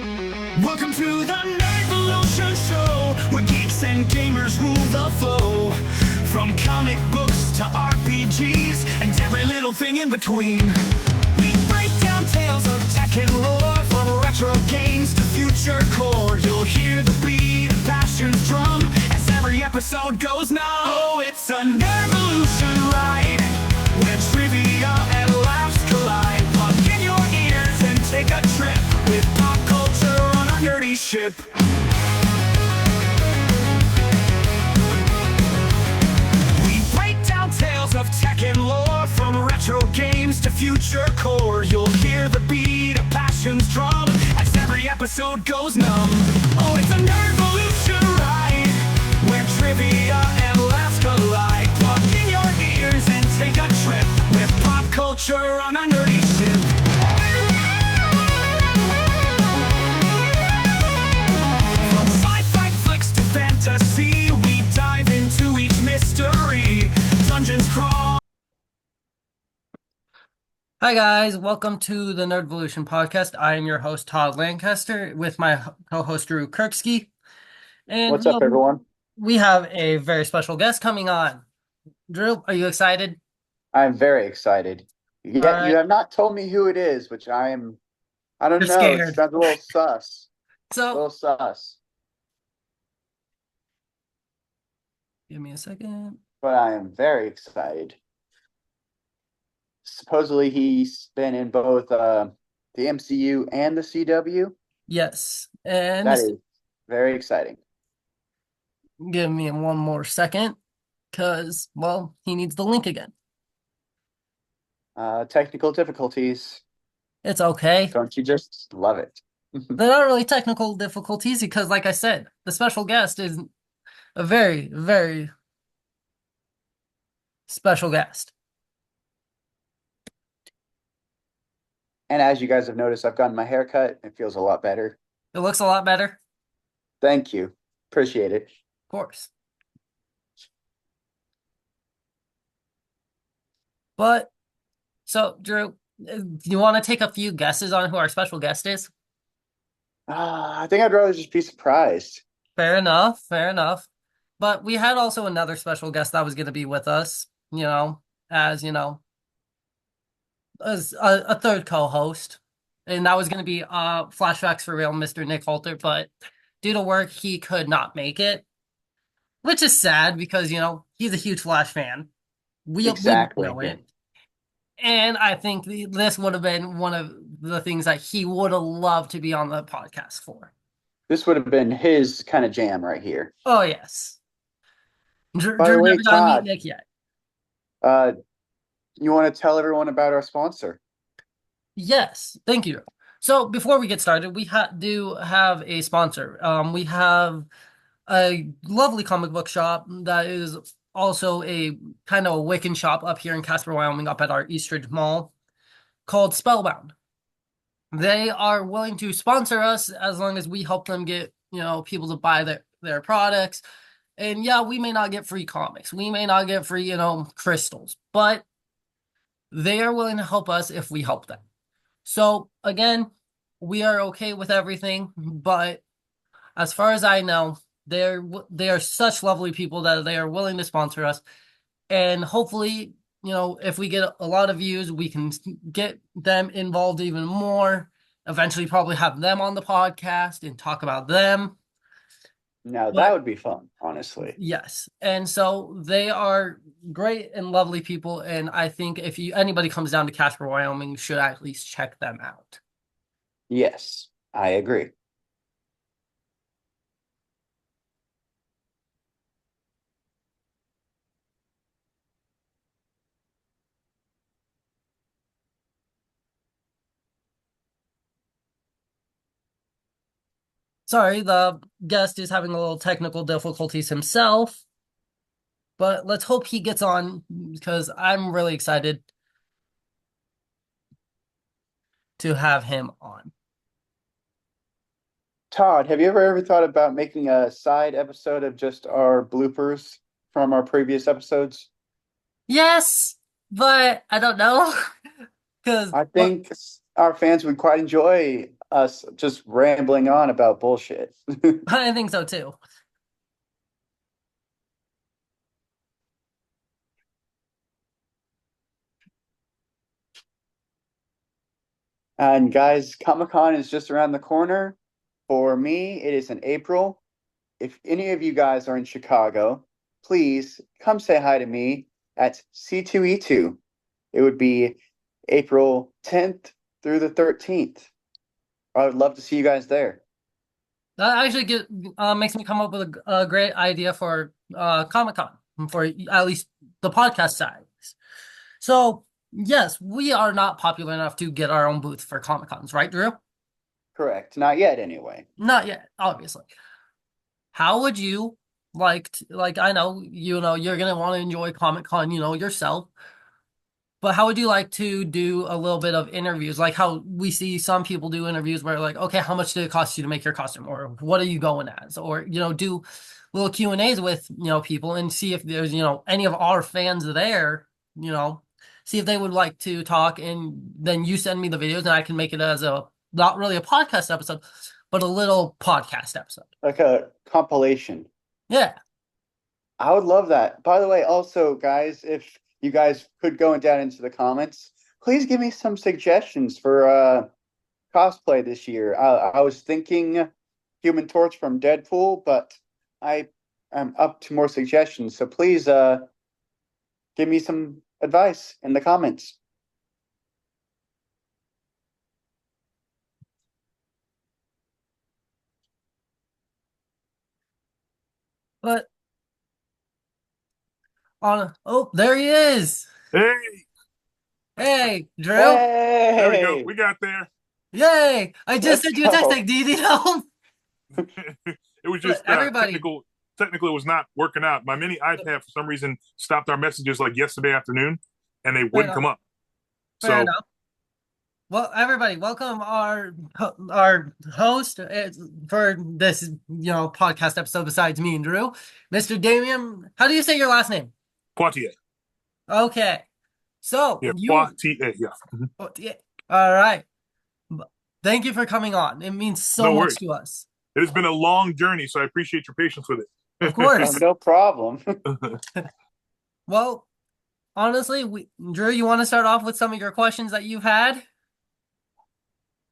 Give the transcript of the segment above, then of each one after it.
Welcome to the Nerdvolution Show, where geeks and gamers rule the flow. From comic books to RPGs and every little thing in between. We break down tales of tech and lore, from retro games to future core. You'll hear the beat and passion's drum as every episode goes numb. Oh, it's a Nerdvolution ride, where trivia and laughs collide. Plug in your ears and take a trip with pop culture on a nerdy ship. We break down tales of tech and lore, from retro games to future core. You'll hear the beat of passion's drum as every episode goes numb. Oh, it's a Nerdvolution ride, where trivia and laughs collide. Plug in your ears and take a trip with pop culture on a nerdy ship. From sci-fi flicks to fantasy, we dive into each mystery. Dungeons crawl. Hi guys, welcome to the Nerdvolution podcast. I am your host Todd Lancaster with my co-host Drew Kirksky. And What's up, everyone? we have a very special guest coming on. Drew, are you excited? I'm very excited. Yet Alright. you have not told me who it is, which I don't You're know. scared. It sounds a little sus. A So, little sus. give me a second. But I am very excited. Supposedly he's been in both the MCU and the CW. Yes, and That is very exciting. give me one more second, because, well, he needs the link again. Technical difficulties. It's okay. Don't you just love it? They're not really technical difficulties, because, like I said, the special guest is a very, very special guest. And as you guys have noticed, I've gotten my hair cut. It feels a lot better. It looks a lot better, Thank you. Appreciate it. of course. But, so, Drew, do you want to take a few guesses on who our special guest is? I think I'd rather just be surprised. Fair enough, fair enough. But we had also another special guest that was going to be with us, as a third co-host. And that was going to be Flashbacks for Real, Mr. Nick Halter. But due to work, he could not make it, which is sad because, he's a huge Flash fan. We Exactly. know it. And I think this would have been one of the things that he would have loved to be on the podcast for. This would have been his kind of jam right here. Oh, yes. Drew By the way, never got to Todd, meet Nick yet. You want to tell everyone about our sponsor? Yes, thank you. So before we get started, we do have a sponsor. We have a lovely comic book shop that is also a kind of a Wiccan shop up here in Casper, Wyoming, up at our Eastridge Mall, called Spellbound. They are willing to sponsor us as long as we help them get, people to buy their products. And yeah, we may not get free comics. We may not get free, crystals, but they are willing to help us if we help them. So again, we are okay with everything, but as far as I know, they are such lovely people that they are willing to sponsor us. And hopefully, if we get a lot of views, we can get them involved even more. Eventually probably have them on the podcast and talk about them. Now, that would be fun, honestly. Yes. And so they are great and lovely people. And I think if anybody comes down to Casper, Wyoming, you should at least check them out. Yes, I agree. Sorry, the guest is having a little technical difficulties himself, but let's hope he gets on because I'm really excited to have him on. Todd, have you ever thought about making a side episode of just our bloopers from our previous episodes? Yes, but I don't know because I think our fans would quite enjoy us just rambling on about bullshit. I think so too. And guys, Comic-Con is just around the corner. For me, it is in April. If any of you guys are in Chicago, please come say hi to me at C2E2. It would be April 10th through the 13th. I would love to see you guys there. That actually makes me come up with a great idea for Comic-Con for at least the podcast side. So, yes, we are not popular enough to get our own booth for Comic-Cons, right, Drew? Correct. Not yet, anyway. Not yet, obviously. How would you like I know, you're gonna want to enjoy Comic-Con, yourself, but how would you like to do a little bit of interviews? Like how we see some people do interviews where like, okay, how much did it cost you to make your costume? Or what are you going as? Or, do little Q&As with, people and see if there's, any of our fans there, you know, see if they would like to talk, and then you send me the videos and I can make it as a not really a podcast episode, but a little podcast episode. Like a compilation. Yeah. I would love that. By the way, also, guys, if you guys could go down into the comments, please give me some suggestions for cosplay this year. I was thinking Human Torch from Deadpool, but I am up to more suggestions. So please give me some advice in the comments. But oh, there he is. Hey, Hey, Drew. there we go. Hey, We got there. Yay! I just Let's sent you a text go. like, do you need help? It was just Everybody. technically it was not working out. My mini iPad for some reason stopped our messages like yesterday afternoon, and they wouldn't come up. Fair So enough. Well, everybody, welcome our host for this podcast episode. Besides me and Drew, Mr. Damion. How do you say your last name? Poitier, Okay, so yeah, you. Poitier, yeah. Mhm. Oh, yeah. All right. Thank you for coming on. It means so No much worries. to us. It has been a long journey, so I appreciate your patience with it. Of course. no problem. Well, honestly, Drew, you want to start off with some of your questions that you've had?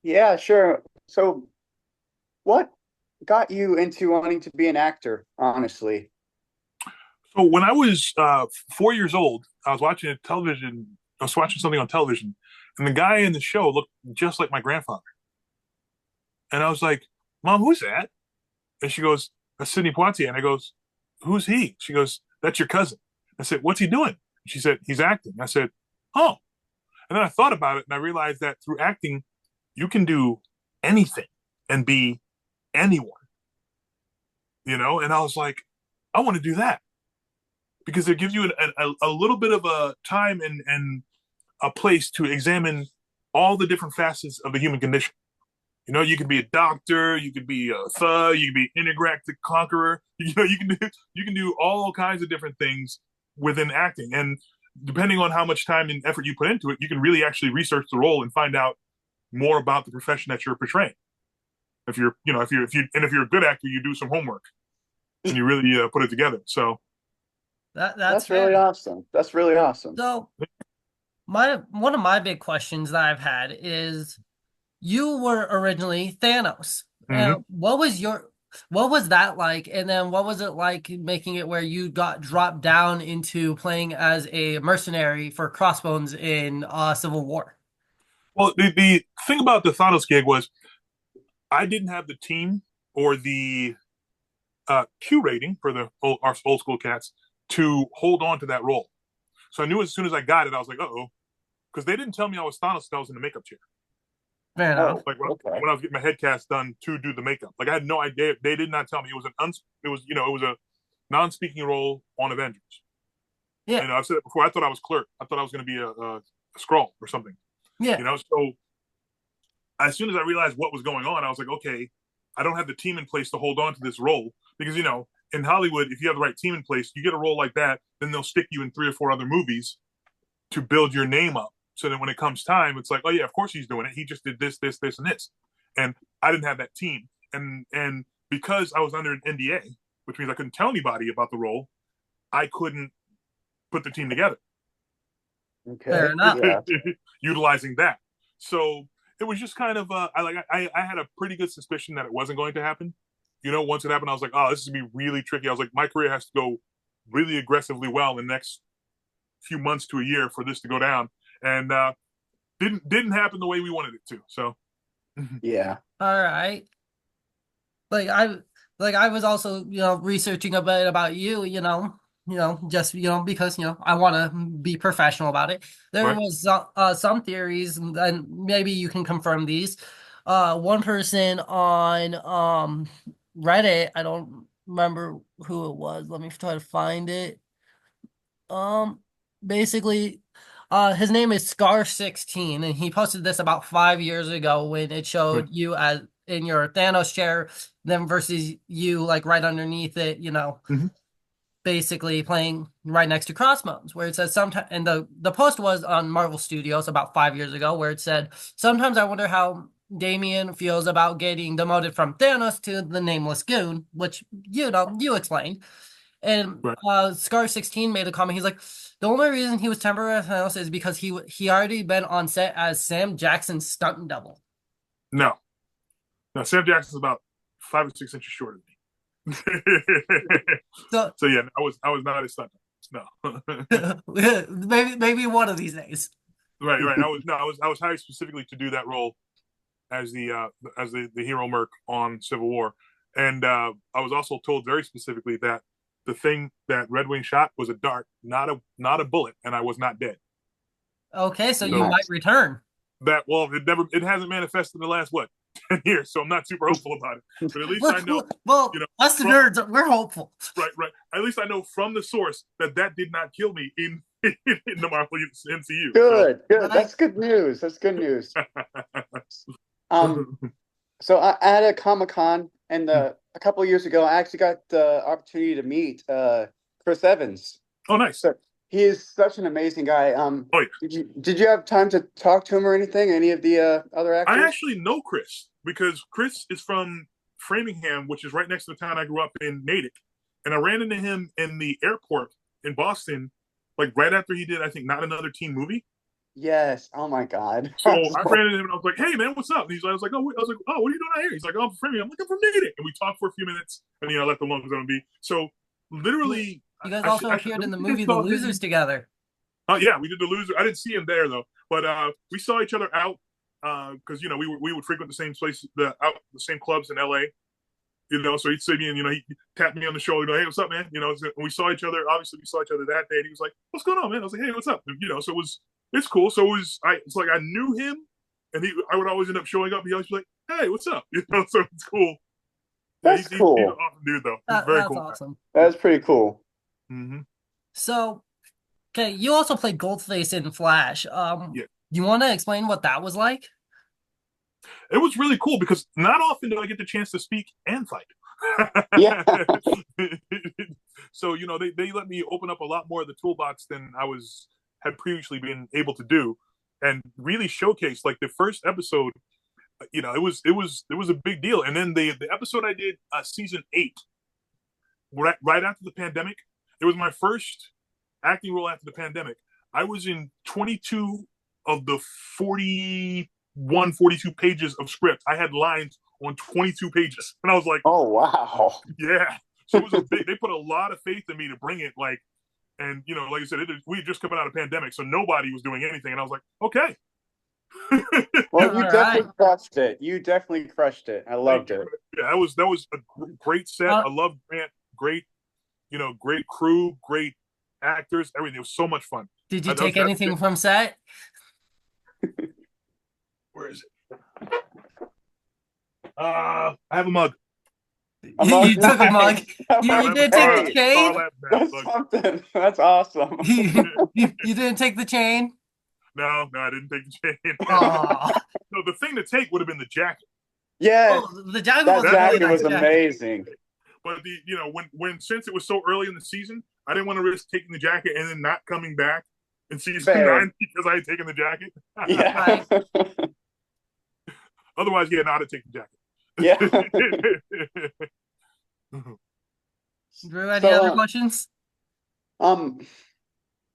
Yeah, sure. So, what got you into wanting to be an actor, honestly? So when I was 4 years old, I was watching a television. I was watching something on television, and the guy in the show looked just like my grandfather. And I was like, "Mom, who's that?" And she goes, "That's Sidney Poitier." And I goes, "Who's he?" She goes, "That's your cousin." I said, "What's he doing?" She said, "He's acting." I said, "Oh." And then I thought about it, and I realized that through acting, you can do anything and be anyone, And I was like, I want to do that because it gives you a little bit of a time and a place to examine all the different facets of the human condition. You could be a doctor, you could be a thug, you could be an intergalactic conqueror. You can do all kinds of different things within acting, and depending on how much time and effort you put into it, you can really actually research the role and find out more about the profession that you're portraying. If you're a good actor, you do some homework and you really put it together. So That's That's fair. really awesome. That's really awesome. So, one of my big questions that I've had is, you were originally Thanos. mhm. What was that like? And then what was it like making it where you got dropped down into playing as a mercenary for Crossbones in Civil War? Well, the thing about the Thanos gig was I didn't have the team or the Q rating for our old school cats to hold on to that role. So I knew as soon as I got it, I was like, "Uh-oh," because they didn't tell me I was Thanos until I was in the makeup chair. Fair enough. Oh, Like okay. when I was getting my head cast done to do the makeup, like I had no idea. They did not tell me it was a non-speaking role on Avengers. Yeah. I've said it before. I thought I was Clerk. I thought I was going to be a Skrull or something. Yeah. So as soon as I realized what was going on, I was like, okay, I don't have the team in place to hold on to this role because in Hollywood, if you have the right team in place, you get a role like that, then they'll stick you in 3 or 4 other movies to build your name up. So that when it comes time, it's like, oh yeah, of course he's doing it. He just did this, this, this, and this. and I didn't have that team, and because I was under an NDA, which means I couldn't tell anybody about the role, I couldn't put the team together. Fair Okay. enough. Yeah. Utilizing that. So it was just kind of I had a pretty good suspicion that it wasn't going to happen. Once it happened, I was like, oh, this is gonna be really tricky. I was like, my career has to go really aggressively well in the next few months to a year for this to go down, and didn't happen the way we wanted it to. So Yeah. All right. Like I like I was also, researching a bit about you, just because I want to be professional about it. There right, was some theories, and maybe you can confirm these. One person on Reddit, I don't remember who it was. Let me try to find it. Um, Basically, his name is Scar16, and he posted this about 5 years ago when it right, showed you as in your Thanos chair, then versus you like right underneath it, mm-hmm. basically playing right next to Crossbones, where it says sometimes, and the post was on Marvel Studios about 5 years ago, where it said, sometimes I wonder how Damion feels about getting demoted from Thanos to the Nameless Goon, which you explained. And right. Scar16 made a comment. He's like, the only reason he was temporary with Thanos is because he already been on set as Sam Jackson's stunt double. No, no. Sam Jackson's about 5 or 6 inches shorter than me. So So yeah, I was not a stunt. No. maybe one of these days. Right, right. I was hired specifically to do that role as the hero merc on Civil War, and I was also told very specifically that the thing that Red Wing shot was a dart, not a bullet, and I was not dead. Okay, so you So might Nice. return. It hasn't manifested in the last 10 years, so I'm not super hopeful about it. But at least I know, Well, us from, nerds, we're hopeful. right, right. At least I know from the source that did not kill me in in the Marvel MCU. Good. Good. Right? That's good news. That's good news. Um, so I had a Comic-Con, and a couple of years ago, I actually got the opportunity to meet Chris Evans. Oh, nice. So he is such an amazing guy. Oh yeah. Did you have time to talk to him or anything? Any of the other I actors? actually know Chris because Chris is from Framingham, which is right next to the town I grew up in, Natick. And I ran into him in the airport in Boston, like right after he did, I think, Not Another Teen Movie. Yes. Oh my God. So I ran into him and I was like, "Hey man, what's up?" And I was like, "Oh, what are you doing out here?" He's like, "Oh, I'm from Framingham." I'm like, "I'm from Natick," and we talked for a few minutes, and let the long zone be. So literally, You guys I also I appeared in the don't think movie I The saw him. Losers together. Oh yeah, we did The Loser. I didn't see him there though, but we saw each other out because we would frequent the same place, the same clubs in LA. So he'd see me and he tapped me on the shoulder. Hey, what's up, man? And we saw each other. Obviously, we saw each other that day. And he was like, "What's going on, man?" I was like, "Hey, what's up?" And, so it's cool. So it's like I knew him, and I would always end up showing up. He always be like, "Hey, what's up?" So it's cool. Yeah, That's he's an cool. awesome dude though. He's a very That's cool guy. awesome. That's pretty cool. Mm-hmm. So, okay, you also played Goldface in Flash. Yeah. You want to explain what that was like? It was really cool because not often do I get the chance to speak and fight. Yeah. So they let me open up a lot more of the toolbox than had previously been able to do, and really showcase like the first episode. It was a big deal, and then the episode I did season 8, right after the pandemic. It was my first acting role after the pandemic. I was in 22 of the 41, 42 pages of script. I had lines on 22 pages, and I was like, Oh wow. yeah. So it was a big. They put a lot of faith in me to bring it. And like I said, we had just coming out of pandemic, so nobody was doing anything, and I was like, okay. Well, you All right. definitely crushed it. You definitely crushed it. I loved it. Yeah, that was a great set. Uh, I loved Grant. Great, great crew, great actors, everything. It was so much fun. did you That was- take anything from set? Where is it? I have a mug. A mug? You took a mug. You didn't take the Hey, chain? that's something. That's awesome. You didn't take the chain? No, I didn't take the chain. Oh, No, the thing to take would have been the jacket. Yes, the jacket that was a really jacket nice was jacket. amazing. But when since it was so early in the season, I didn't want to risk taking the jacket and then not coming back in season Fair. 9 because I had taken the jacket. Yeah. Otherwise, yeah, no, I'd take the Yeah. jacket. Drew, any So, other questions? um,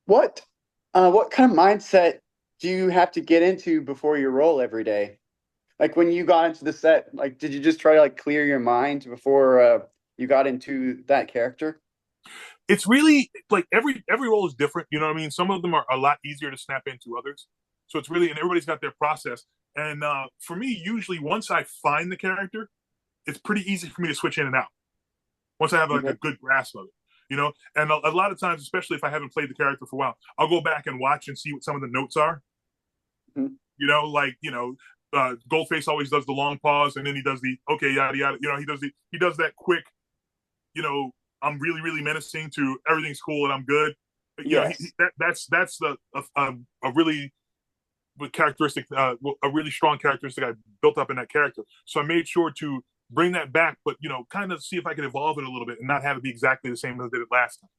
what, what kind of mindset do you have to get into before you roll every day? Like when you got into the set, like did you just try to like clear your mind before you got into that character? It's really like every role is different. You know what I mean? Some of them are a lot easier to snap into others. So it's really, and everybody's got their process. And for me, usually once I find the character, it's pretty easy for me to switch in and out. Once I have like a Okay. good grasp of it, you know. And a lot of times, especially if I haven't played the character for a while, I'll go back and watch and see what some of the notes are. Mhm. You know, like Goldface always does the long pause, and then he does the okay yada yada. You know, he does that quick. You know, I'm really really menacing to everything's cool and I'm good. You know, Yes. that's a really characteristic, a really strong characteristic I built up in that character. So I made sure to bring that back, but you know, kind of see if I could evolve it a little bit and not have it be exactly the same as I did it last time.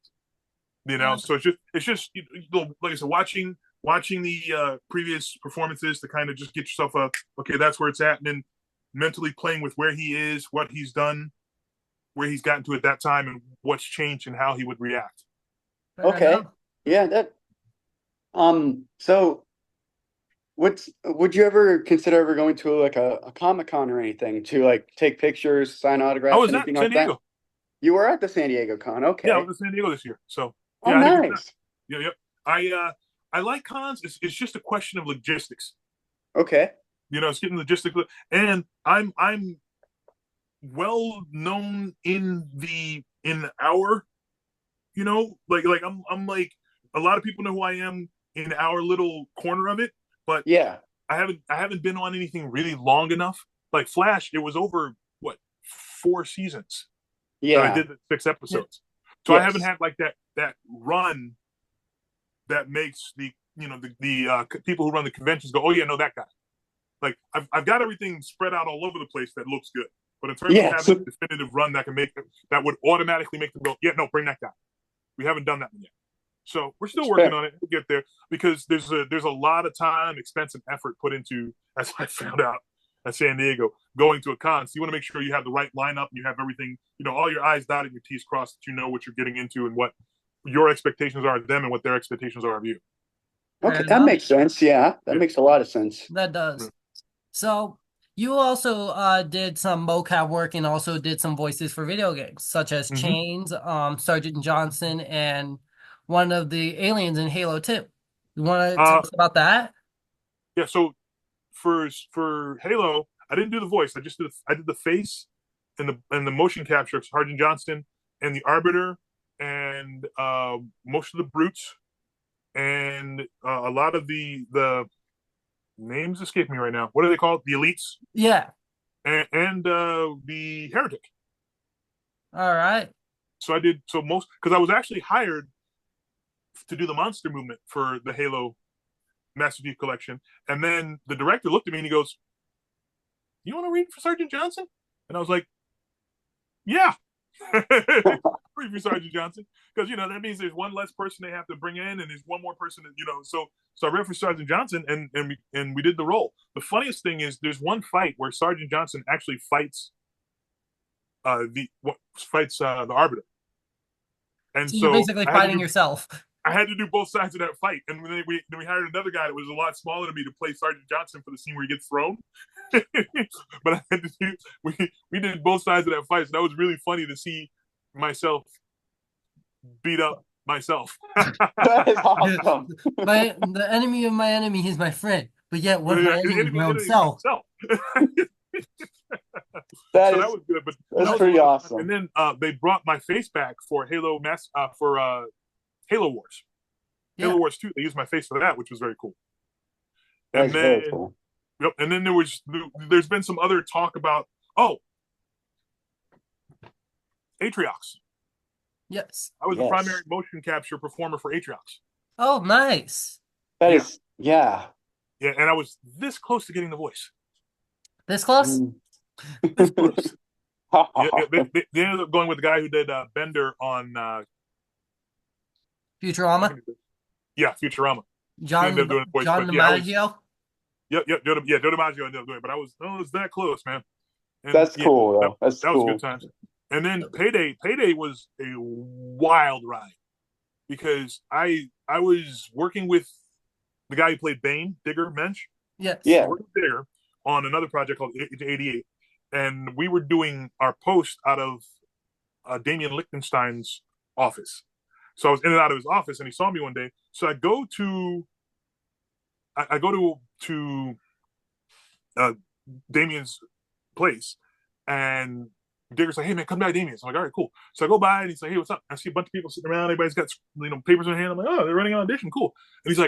You know, so it's just you know, like I said, watching the previous performances to kind of just get yourself a okay, that's where it's at, and then mentally playing with where he is, what he's done, where he's gotten to at that time, and what's changed and how he would react. Fair Okay. enough. Yeah, that so would you ever consider ever going to like a Comic-Con or anything to like take pictures, sign I autographs, was at anything San like that? Diego. You were at the San Diego Con, Yeah, I okay. was in San Diego this year. So Oh, yeah, I had a good time. nice. Yeah, yep. I like cons. It's just a question of logistics. Okay. You know, it's getting logistical, and I'm well known in our like I'm like a lot of people know who I am in our little corner of it, but Yeah. I haven't been on anything really long enough. Like Flash, it was over what 4 seasons that I Yeah. did the 6 episodes. So I haven't Yes. had like that run that makes the the people who run the conventions go, oh yeah, no that guy. Like I've got everything spread out all over the place that looks good, but in terms of Yes. having a definitive run that can make that would automatically make them go, yeah, no, bring that guy. We haven't done that one yet. So we're still working Fair. on it. We'll get there because there's a lot of time, expense, and effort put into, as I found out at San Diego, going to a con. So you want to make sure you have the right lineup and you have everything, all your I's dotted, your T's crossed, that you know what you're getting into and what your expectations are of them and what their expectations are of you. Okay, Fair that enough. makes sense. Yeah, that Yeah. makes a lot of sense. That does. So you also did some mocap work and also did some voices for video games, such as Mm-hmm. Chains, Sergeant Johnson, and one of the aliens in Halo 2. You want to tell Uh, us about that? yeah. So for Halo, I didn't do the voice. I did the face and the motion capture of Sergeant Johnston and the Arbiter and most of the brutes and a lot of the names escape me right now. What are they called? The elites Yeah. and the heretic. All right. So I did so most because I was actually hired to do the monster movement for the Halo Master Chief Collection, and then the director looked at me and he goes, "You want to read for Sergeant Johnson?" And I was like, "Yeah." Read for Sergeant Johnson because that means there's one less person they have to bring in, and there's one more person that. So I read for Sergeant Johnson, and we did the role. The funniest thing is there's one fight where Sergeant Johnson actually fights the Arbiter, and So you're so basically I had to fighting do yourself. I had to do both sides of that fight, and then we hired another guy that was a lot smaller than me to play Sergeant Johnson for the scene where he gets thrown. But I had to do we did both sides of that fight, so that was really funny to see myself beat up myself. That is awesome. The enemy of my enemy is my friend, but yet one of my Yeah, enemies is my own it self. himself. That So is that was good, but that's that was pretty fun. awesome. And then they brought my face back for Halo Wars. Yeah. Halo Wars 2, they used my face for that, which was very cool. That's And very then cool. yep, and then there's been some other talk about Atriox. Yes. I was the Yes. primary motion capture performer for Atriox. Oh, nice. That Yeah. is yeah. Yeah, and I was this close to getting the voice. This close? Mm. This close. Yeah, they ended up going with the guy who did Bender on Futurama? yeah, Futurama. He John ended up doing the voice, John but yeah, I was DiMaggio? Yep. Joe DiMaggio ended up doing it, but I was that close, man. And That's cool, though. That's that was good cool. times. And then Payday was a wild ride because I was working with the guy who played Bane, Digger Mensch. Yes. Yeah. Working with Digger on another project called 88, and we were doing our post out of Damian Lichtenstein's office. So I was in and out of his office, and he saw me one day. So I go to uh, Damien's place, and Digger's like, "Hey man, come by Damien's." I'm like, "All right, cool." So I go by, and he's like, "Hey, what's up?" I see a bunch of people sitting around. Everybody's got papers in their hand. I'm like, "Oh, they're running an audition, cool." And he's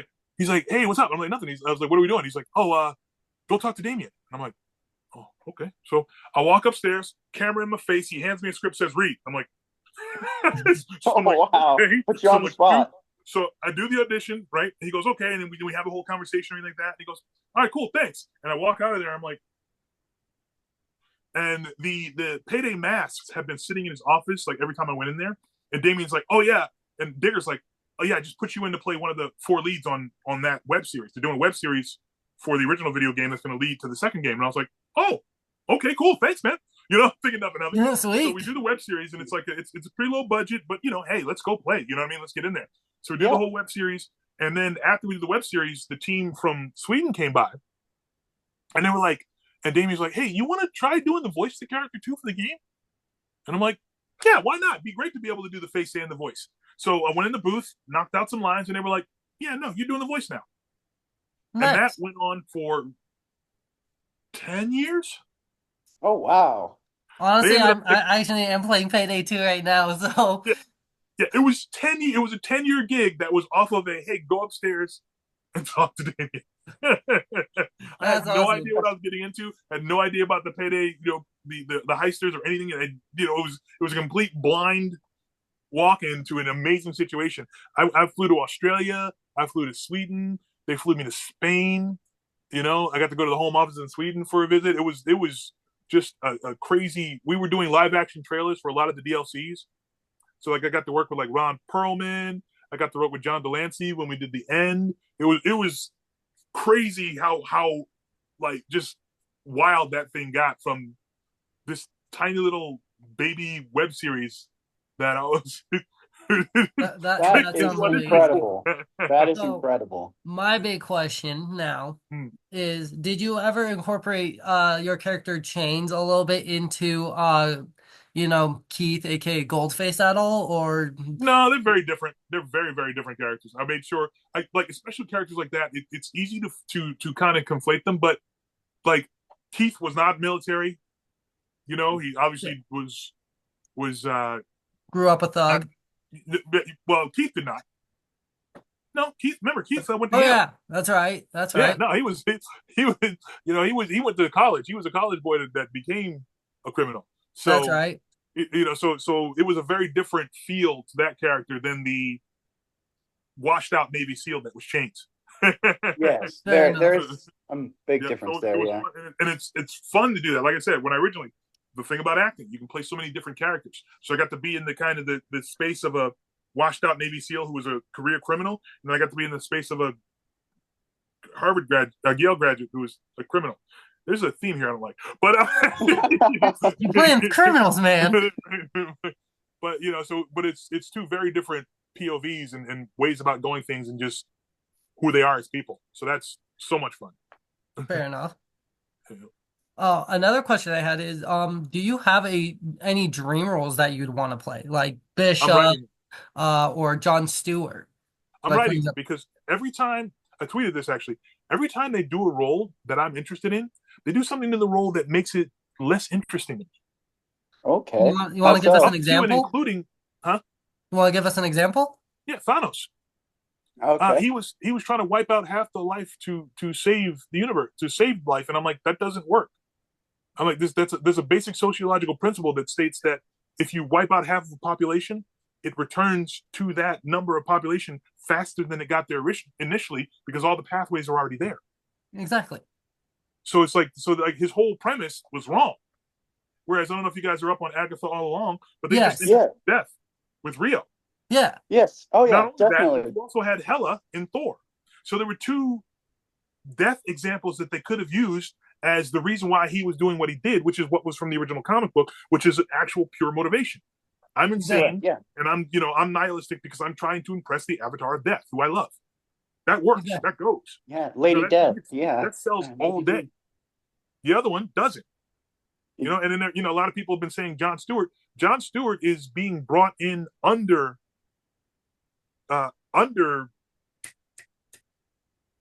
like, "Hey, what's up?" I'm like, "Nothing." I was like, "What are we doing?" He's like, "Oh, go talk to Damien." And I'm like, "Oh, okay." So I walk upstairs, camera in my face. He hands me a script, says read. I'm like, so I'm like, Wow. okay. Put you So on the spot. So I do the audition, right? And he goes, okay. And then we have a whole conversation or anything like that. And he goes, all right, cool, thanks. And I walk out of there. I'm like, and the Payday masks have been sitting in his office like every time I went in there. And Damien's like, oh yeah. And Digger's like, oh yeah, I just put you in to play one of the 4 leads on that web series. They're doing a web series for the original video game that's going to lead to the second game. And I was like, oh, okay, cool, thanks, man. Thinking nothing of it. Yeah, sweet. So we do the web series, and it's like it's a pretty low budget, but hey, let's go play. You know what I mean? Let's get in there. So we do the whole web series, and then after we did the web series, the team from Sweden came by, and they were like, and Damien's like, hey, you want to try doing the voice of the character too for the game? And I'm like, yeah, why not? It'd be great to be able to do the face and the voice. So I went in the booth, knocked out some lines, and they were like, yeah, no, you're doing the voice now. Nice. And that went on for 10 years. Oh wow. Honestly, I actually am playing Payday 2 right now, so yeah, it was 10. It was a 10-year gig that was off of a hey, go upstairs and talk to Damian. I had no idea what I was getting into. I had no idea about the Payday, the heisters or anything. It was a complete blind walk into an amazing situation. I flew to Australia. I flew to Sweden. They flew me to Spain. I got to go to the home office in Sweden for a visit. It was just a crazy. We were doing live action trailers for a lot of the DLCs. So like I got to work with like Ron Perlman. I got to work with John Delancey when we did the end. It was crazy how like just wild that thing got from this tiny little baby web series that I was. that sounds incredible. That is incredible. My big question now is: did you ever incorporate your character Chains a little bit into Keith, aka Goldface, at all? Or no, they're very different. They're very, very different characters. I made sure, especially characters like that. It's easy to kind of conflate them, but like Keith was not military. He obviously was grew up a thug. Well, Keith did not. No, Keith. Remember, Keith went to Yale. Yeah, that's right. That's right. Yeah, no, he he went to college. He was a college boy that became a criminal. So that's right. So it was a very different feel to that character than the washed out Navy SEAL that was Chains. Yes, there's a big difference there. Yeah, and it's fun to do that. Like I said, when I originally. The thing about acting, you can play so many different characters. So I got to be in the kind of the space of a washed out Navy SEAL who was a career criminal, and I got to be in the space of a Yale graduate who was a criminal. There's a theme here I don't like, but you playing criminals, man. But it's two very different POVs and ways about going things and just who they are as people. So that's so much fun. Fair enough. Another question I had is, do you have any dream roles that you'd want to play, like Bishop, or Jon Stewart? I'm writing because every time I tweeted this actually, every time they do a role that I'm interested in, they do something to the role that makes it less interesting. Okay. You want to give us an example? Including, huh? You want to give us an example? Yeah, Thanos. Okay. He was trying to wipe out half the life to save the universe, to save life, and I'm like, that doesn't work. I'm like, there's a basic sociological principle that states that if you wipe out half of the population, it returns to that number of population faster than it got there initially because all the pathways are already there. Exactly. So it's like his whole premise was wrong. Whereas I don't know if you guys are up on Agatha all along, but they just introduced death with Rio. Yeah. Yes. Oh yeah, definitely. You also had Hela in Thor. So there were two death examples that they could have used as the reason why he was doing what he did, which is what was from the original comic book, which is actual pure motivation. I'm insane, Yeah. and I'm nihilistic because I'm trying to impress the avatar of death, who I love. That works. Yeah. That goes. Yeah. Lady That Death. Yeah. that sells Yeah, all Lady day. The other one doesn't. And then a lot of people have been saying Jon Stewart. Jon Stewart is being brought in under The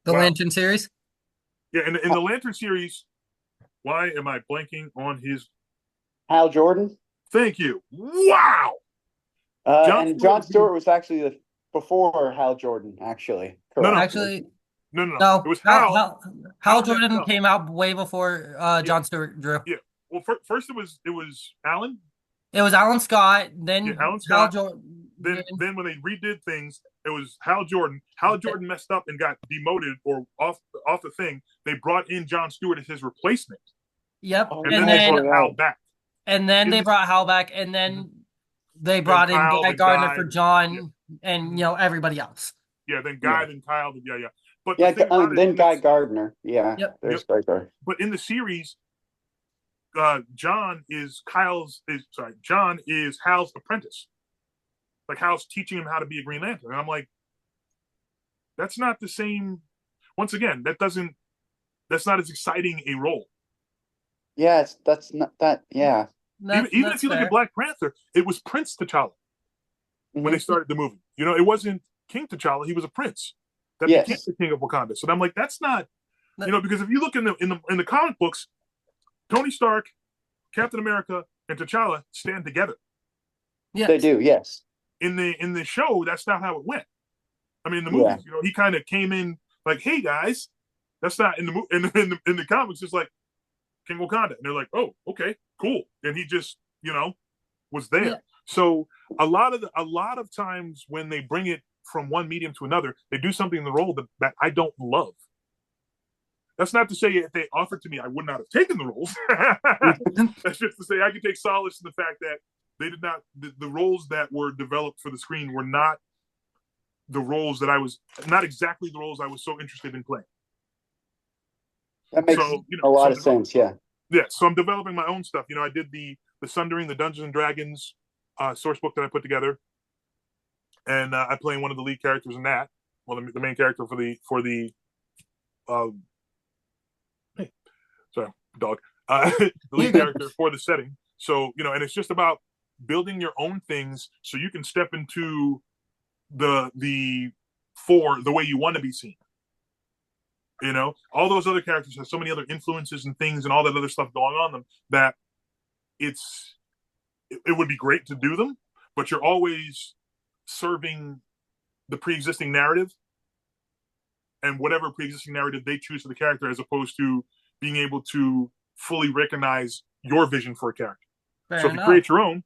wow. Lantern series. Yeah, in the Lantern series, why am I blanking on his? Hal Jordan. Thank you. Wow. And Jon Stewart was actually before Hal Jordan, actually. No, Correct. Actually, no. no. It was Hal. Hal Hal Jordan came out way before Jon Stewart drew. Yeah. Well, first it was Alan. It was Alan Scott, Yeah, then Alan Hal Scott. Jordan. Then when they redid things, it was Hal Jordan. Hal Jordan messed up and got demoted or off the thing. They brought in Jon Stewart as his replacement. Yep. Oh, And then they brought Hal back. And then they brought Hal back, and then they brought in Kyle, Guy then Gardner Guy, for John, and everybody else. Yeah, then Guy, then Kyle, yeah. But Yeah. the thing about Then it, Guy Gardner. Yeah. Yep. There's Guy Gardner. but in the series, John is Hal's apprentice. Like Hal's teaching him how to be a Green Lantern, and I'm like, that's not the same. Once again, that's not as exciting a role. Yeah. That's not that. Yeah. Even if you look at Black Panther, it was Prince T'Challa when they started the movie. It wasn't King T'Challa; he was a prince that became the king of Wakanda. So I'm like, that's not, because if you look in the comic books, Tony Stark, Captain America, and T'Challa stand together. Yes. They do. Yes. In the show, that's not how it went. I mean, in the movies, he kind of came in like, "Hey guys," that's not in the in the comics. It's like King Wakanda, and they're like, "Oh, okay, cool," and he just was there. Yeah. So a lot of times when they bring it from one medium to another, they do something in the role that I don't love. That's not to say if they offered to me, I would not have taken the roles. That's just to say I can take solace in the fact that they did not. The roles that were developed for the screen were not the roles that not exactly the roles I was so interested in playing. That makes a lot of sense. Yeah. Yeah. So I'm developing my own stuff. I did the Sundering, the Dungeons and Dragons source book that I put together, and I play one of the lead characters in that. Well, the main character for the sorry, dog. The lead character for the setting. So and it's just about building your own things so you can step into the way you want to be seen. All those other characters have so many other influences and things and all that other stuff going on them that it would be great to do them, but you're always serving the pre-existing narrative and whatever pre-existing narrative they choose for the character, as opposed to being able to fully recognize your vision for a character. Fair so if enough. you create your own,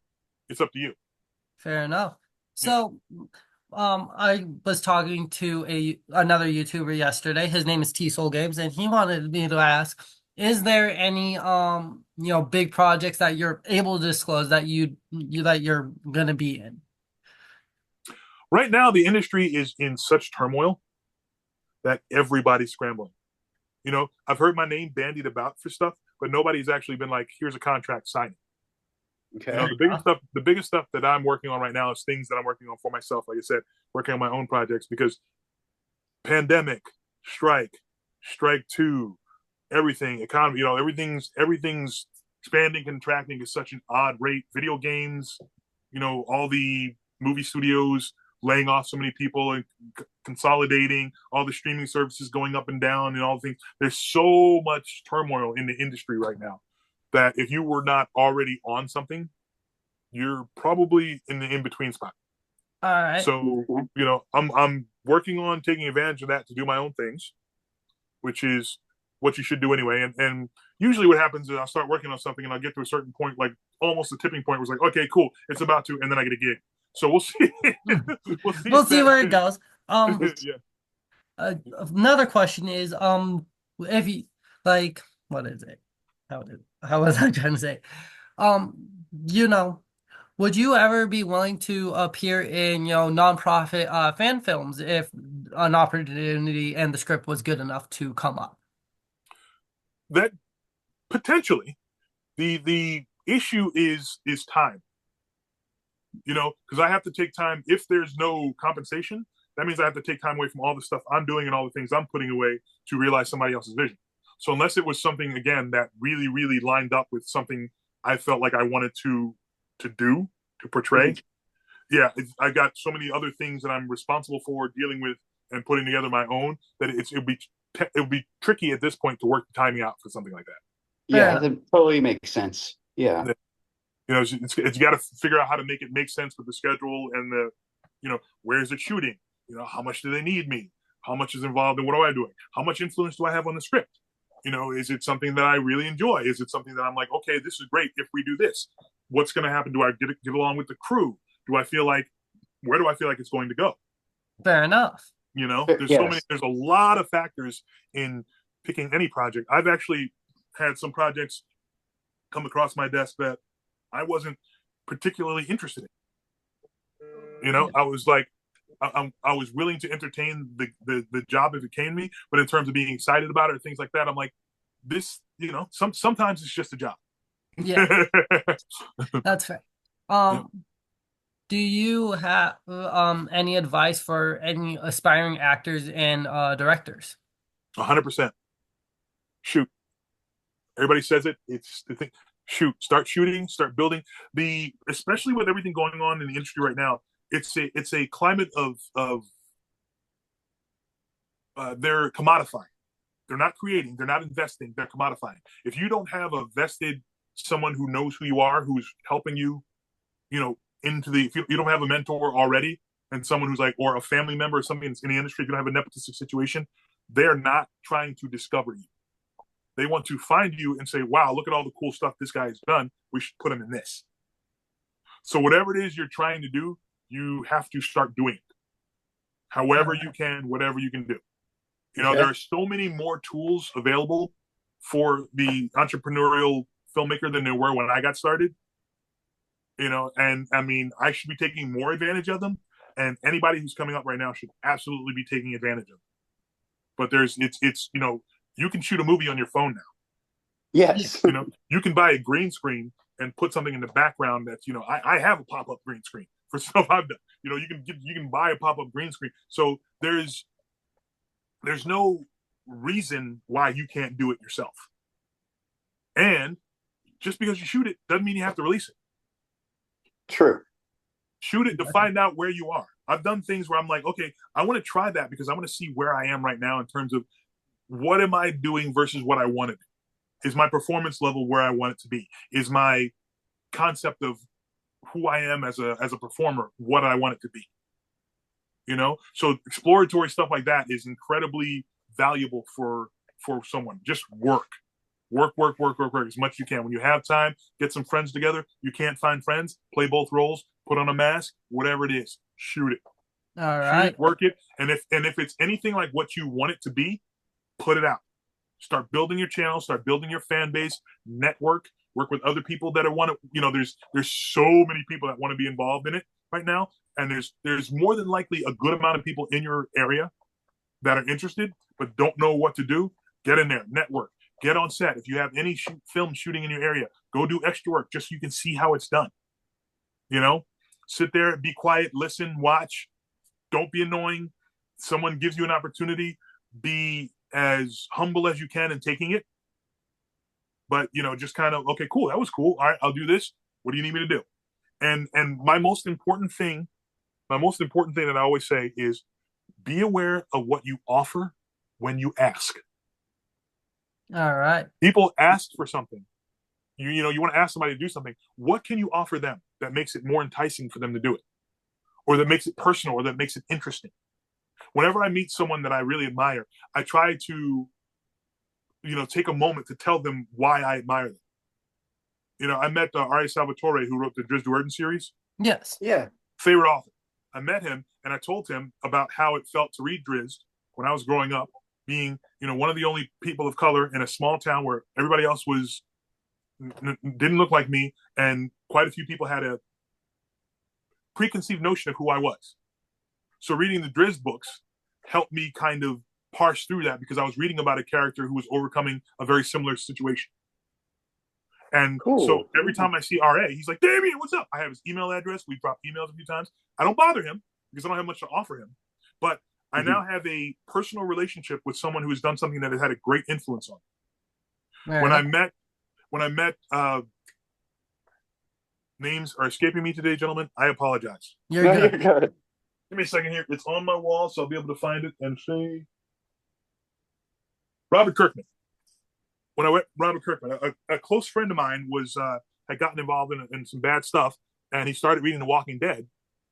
it's up to you. Fair enough. So, I was talking to another YouTuber yesterday. His name is T Soul Games, and he wanted me to ask, is there any big projects that you're able to disclose that you're gonna be in? Right now, the industry is in such turmoil that everybody's scrambling. I've heard my name bandied about for stuff, but nobody's actually been like, "Here's a contract, sign it." Okay. The biggest stuff that I'm working on right now is things that I'm working on for myself. Like I said, working on my own projects because pandemic, strike 2, everything, economy, everything's expanding, contracting at such an odd rate. Video games, all the movie studios laying off so many people and consolidating, all the streaming services going up and down and all the things. There's so much turmoil in the industry right now that if you were not already on something, you're probably in the in-between spot. All right. So, I'm working on taking advantage of that to do my own things, which is what you should do anyway. And usually what happens is I'll start working on something and I'll get to a certain point, like almost a tipping point where it's like, okay, cool, it's about to, and then I get a gig. So we'll see. We'll see where it goes. Yeah. Another question is, if you what is it? How was I trying to say? Would you ever be willing to appear in nonprofit fan films if an opportunity and the script was good enough to come up. That potentially the issue is time. Because I have to take time. If there's no compensation, that means I have to take time away from all the stuff I'm doing and all the things I'm putting away to realize somebody else's vision. So unless it was something, again, that really, really lined up with something I felt like I wanted to do, to portray, yeah, I got so many other things that I'm responsible for dealing with and putting together my own that it would be tricky at this point to work the timing out for something like that. Yeah, that totally makes sense. Yeah. It's you got to figure out how to make it make sense with the schedule and where is it shooting? How much do they need me? How much is involved and what am I doing? How much influence do I have on the script? Is it something that I really enjoy? Is it something that I'm like, okay, this is great if we do this? What's going to happen? Do I get along with the crew? Where do I feel like it's going to go? Fair enough. There's a lot of factors in picking any project. I've actually had some projects come across my desk that I wasn't particularly interested in. I was like, I was willing to entertain the job if it came to me, but in terms of being excited about it or things like that, I'm like, this, sometimes it's just a job. Yeah, that's fair. Do you have any advice for any aspiring actors and directors? 100%. Shoot. Everybody says it. It's the thing. Shoot. Start shooting. Start building. Especially with everything going on in the industry right now, it's a climate of they're commodifying. They're not creating. They're not investing. They're commodifying. If you don't have a vested someone who knows who you are, who's helping you, if you don't have a mentor already and someone who's like, or a family member or something in the industry, if you don't have a nepotistic situation, they're not trying to discover you. They want to find you and say, wow, look at all the cool stuff this guy has done. We should put him in this. So whatever it is you're trying to do, you have to start doing it. However you can, whatever you can do. There are so many more tools available for the entrepreneurial filmmaker than there were when I got started. And I mean, I should be taking more advantage of them. And anybody who's coming up right now should absolutely be taking advantage of them. But you can shoot a movie on your phone now. Yes. You can buy a green screen and put something in the background that's, I have a pop-up green screen for stuff I've done. You can buy a pop-up green screen. So there's no reason why you can't do it yourself. And just because you shoot it doesn't mean you have to release it. True. Shoot it to find out where you are. I've done things where I'm like, okay, I want to try that because I want to see where I am right now in terms of what am I doing versus what I want to do. Is my performance level where I want it to be? Is my concept of who I am as a performer what I want it to be? So exploratory stuff like that is incredibly valuable for someone. Just work as much as you can. When you have time, get some friends together. You can't find friends, play both roles, put on a mask, whatever it is, shoot it. All right. Shoot it, work it. And if it's anything like what you want it to be, put it out. Start building your channel, start building your fan base, network, work with other people that want to, there's so many people that want to be involved in it right now. And there's more than likely a good amount of people in your area that are interested, but don't know what to do. Get in there, network. Get on set. If you have any film shooting in your area, go do extra work just so you can see how it's done. Sit there, be quiet, listen, watch. Don't be annoying. Someone gives you an opportunity, be as humble as you can in taking it. But, just kind of, okay, cool. That was cool. All right, I'll do this. What do you need me to do? And my most important thing that I always say is be aware of what you offer when you ask. All right. People ask for something. You want to ask somebody to do something. What can you offer them that makes it more enticing for them to do it? Or that makes it personal or that makes it interesting? Whenever I meet someone that I really admire, I try to, take a moment to tell them why I admire them. I met Ari Salvatore, who wrote the Drizzt Do'Urden series. Yes. Yeah. Favorite author. I met him and I told him about how it felt to read Drizzt when I was growing up, being, one of the only people of color in a small town where everybody else didn't look like me, and quite a few people had a preconceived notion of who I was. So reading the Drizzt books helped me kind of parse through that because I was reading about a character who was overcoming a very similar situation. And so every time I see RA, he's like, Damion, what's up? I have his email address. We've dropped emails a few times. I don't bother him because I don't have much to offer him. But I now have a personal relationship with someone who has done something that has had a great influence on me. When I met names are escaping me today, gentlemen, I apologize. You're good. Give me a second here. It's on my wall, so I'll be able to find it and say Robert Kirkman. When I went Robert Kirkman, a close friend of mine was had gotten involved in some bad stuff, and he started reading The Walking Dead,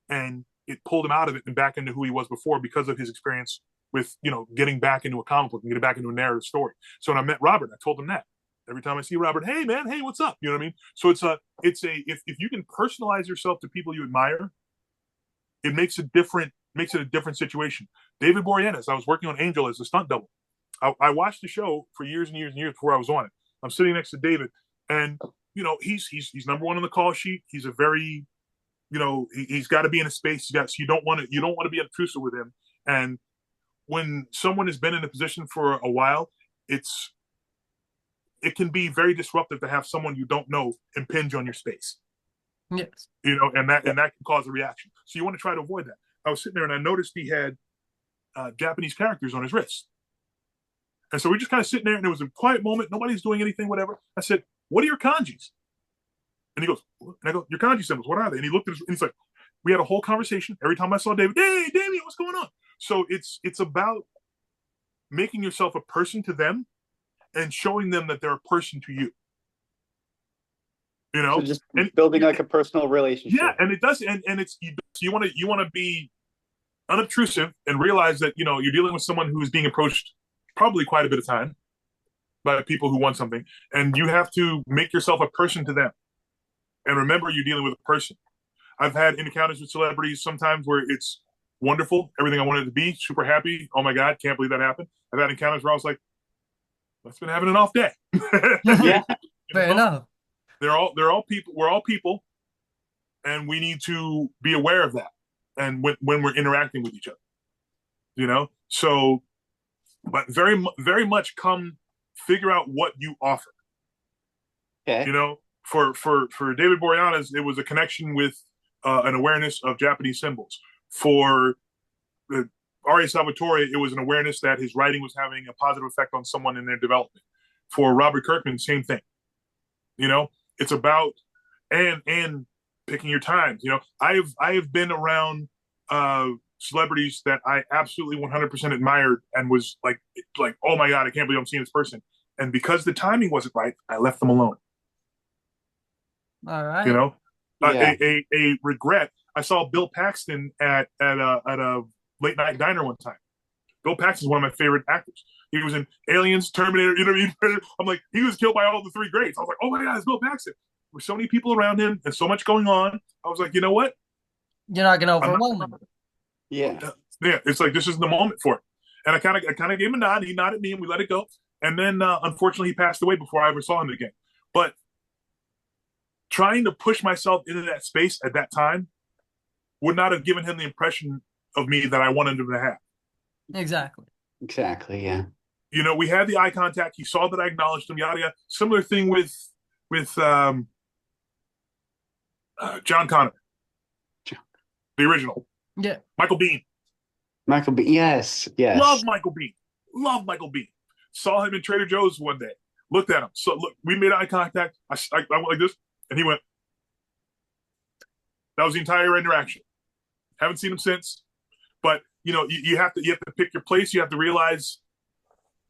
and it pulled him out of it and back into who he was before because of his experience with getting back into a comic book and getting back into a narrative story. So when I met Robert, I told him that. Every time I see Robert, hey man, hey, what's up? You know what I mean? So if you can personalize yourself to people you admire, it makes it a different situation. David Boreanaz, I was working on Angel as a stunt double. I watched the show for years and years and years before I was on it. I'm sitting next to David, and he's number one on the call sheet. He's a very, he's got to be in a space. So you don't want to be obtrusive with him. And when someone has been in a position for a while, it can be very disruptive to have someone you don't know impinge on your space. Yes. And that can cause a reaction. So you want to try to avoid that. I was sitting there and I noticed he had Japanese characters on his wrist. And so we're just kind of sitting there, and it was a quiet moment. Nobody's doing anything, whatever. I said, what are your kanjis? And he goes, and I go, your kanji symbols, what are they? And he looked at and he's like, we had a whole conversation. Every time I saw David, hey, Damion, what's going on? So it's about making yourself a person to them and showing them that they're a person to you. So just building like a personal relationship. Yeah, and it does, and it's you want to be unobtrusive and realize that you're dealing with someone who is being approached probably quite a bit of time by people who want something, and you have to make yourself a person to them. And remember, you're dealing with a person. I've had encounters with celebrities sometimes where it's wonderful, everything I wanted to be, super happy. Oh my God, can't believe that happened. I've had encounters where I was like, "Let's been having an off day." Yeah, fair enough. They're all people. We're all people, and we need to be aware of that. And when we're interacting with each other, so. But very, very much come figure out what you offer. Okay. For David Boreanaz, it was a connection with an awareness of Japanese symbols. For R.A. Salvatore, it was an awareness that his writing was having a positive effect on someone in their development. For Robert Kirkman, same thing. It's about and picking your times. I have been around celebrities that I absolutely 100% admired and was like, oh my God, I can't believe I'm seeing this person. And because the timing wasn't right, I left them alone. All right. A regret. I saw Bill Paxton at a late night diner one time. Bill Paxton is one of my favorite actors. He was in Aliens, Terminator. I'm like, he was killed by all the three greats. I was like, oh my God, it's Bill Paxton. There were so many people around him and so much going on. I was like, you know what? You're not gonna overwhelm him. Yeah, it's like this is the moment for it. And I kind of gave him a nod. He nodded at me, and we let it go. And then, unfortunately, he passed away before I ever saw him again. But trying to push myself into that space at that time would not have given him the impression of me that I wanted him to have. Exactly. Yeah. We had the eye contact. He saw that I acknowledged him. Yada yada. Similar thing with John Connor, the original. Yeah. Michael Biehn. Yes. Love Michael Biehn. Saw him in Trader Joe's one day. Looked at him. So look, we made eye contact. I went like this, and he went. That was the entire interaction. Haven't seen him since. But you have to pick your place. You have to realize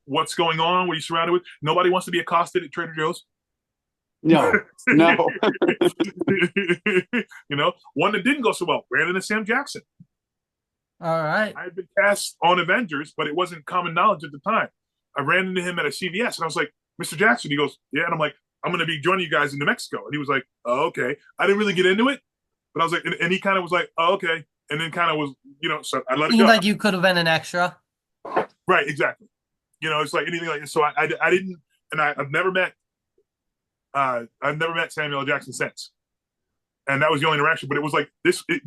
what's going on, what you're surrounded with. Nobody wants to be accosted at Trader Joe's. No. One that didn't go so well, ran into Sam Jackson. All right. I had been cast on Avengers, but it wasn't common knowledge at the time. I ran into him at a CVS, and I was like, Mr. Jackson. He goes, yeah. And I'm like, I'm going to be joining you guys in New Mexico. And he was like, oh, okay. I didn't really get into it, but I was like, and he kind of was like, oh, okay. And then kind of was, so I let it go. Like you could have been an extra. Right, exactly. It's like anything like this. So I didn't, and I've never met Samuel L. Jackson since. And that was the only interaction. But it was like this, the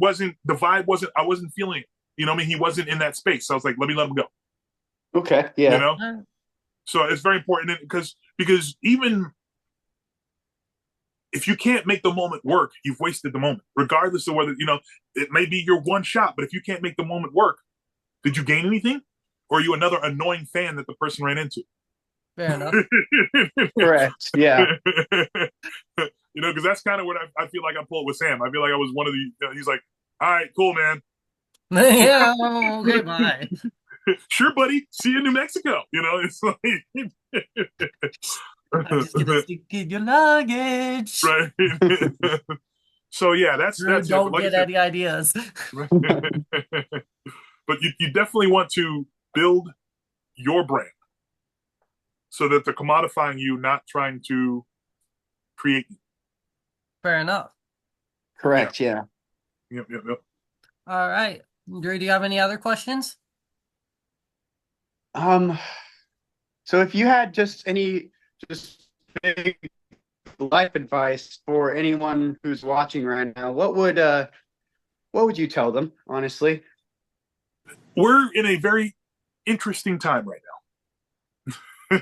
vibe wasn't, I wasn't feeling it. You know what I mean? He wasn't in that space. So I was like, let him go. Okay. You Yeah. know? So it's very important because even if you can't make the moment work, you've wasted the moment, regardless of whether, it may be your one shot, but if you can't make the moment work, did you gain anything? Or are you another annoying fan that the person ran into? Fair enough. Correct. Yeah. Because that's kind of what I feel like I pulled with Sam. I feel like I was one of the, he's like, all right, cool, man. Yeah, okay, bye. Sure, buddy. See you in New Mexico. It's like, I'm just gonna stick in your luggage. right. So yeah, that's Drew, it. don't But like get I said, any ideas. but you definitely want to build your brand so that they're commodifying you, not trying to create you. Fair enough. Correct. Yeah. Yep. All right. Drew, do you have any other questions? So if you had just big life advice for anyone who's watching right now, what would you tell them, honestly? We're in a very interesting time right now.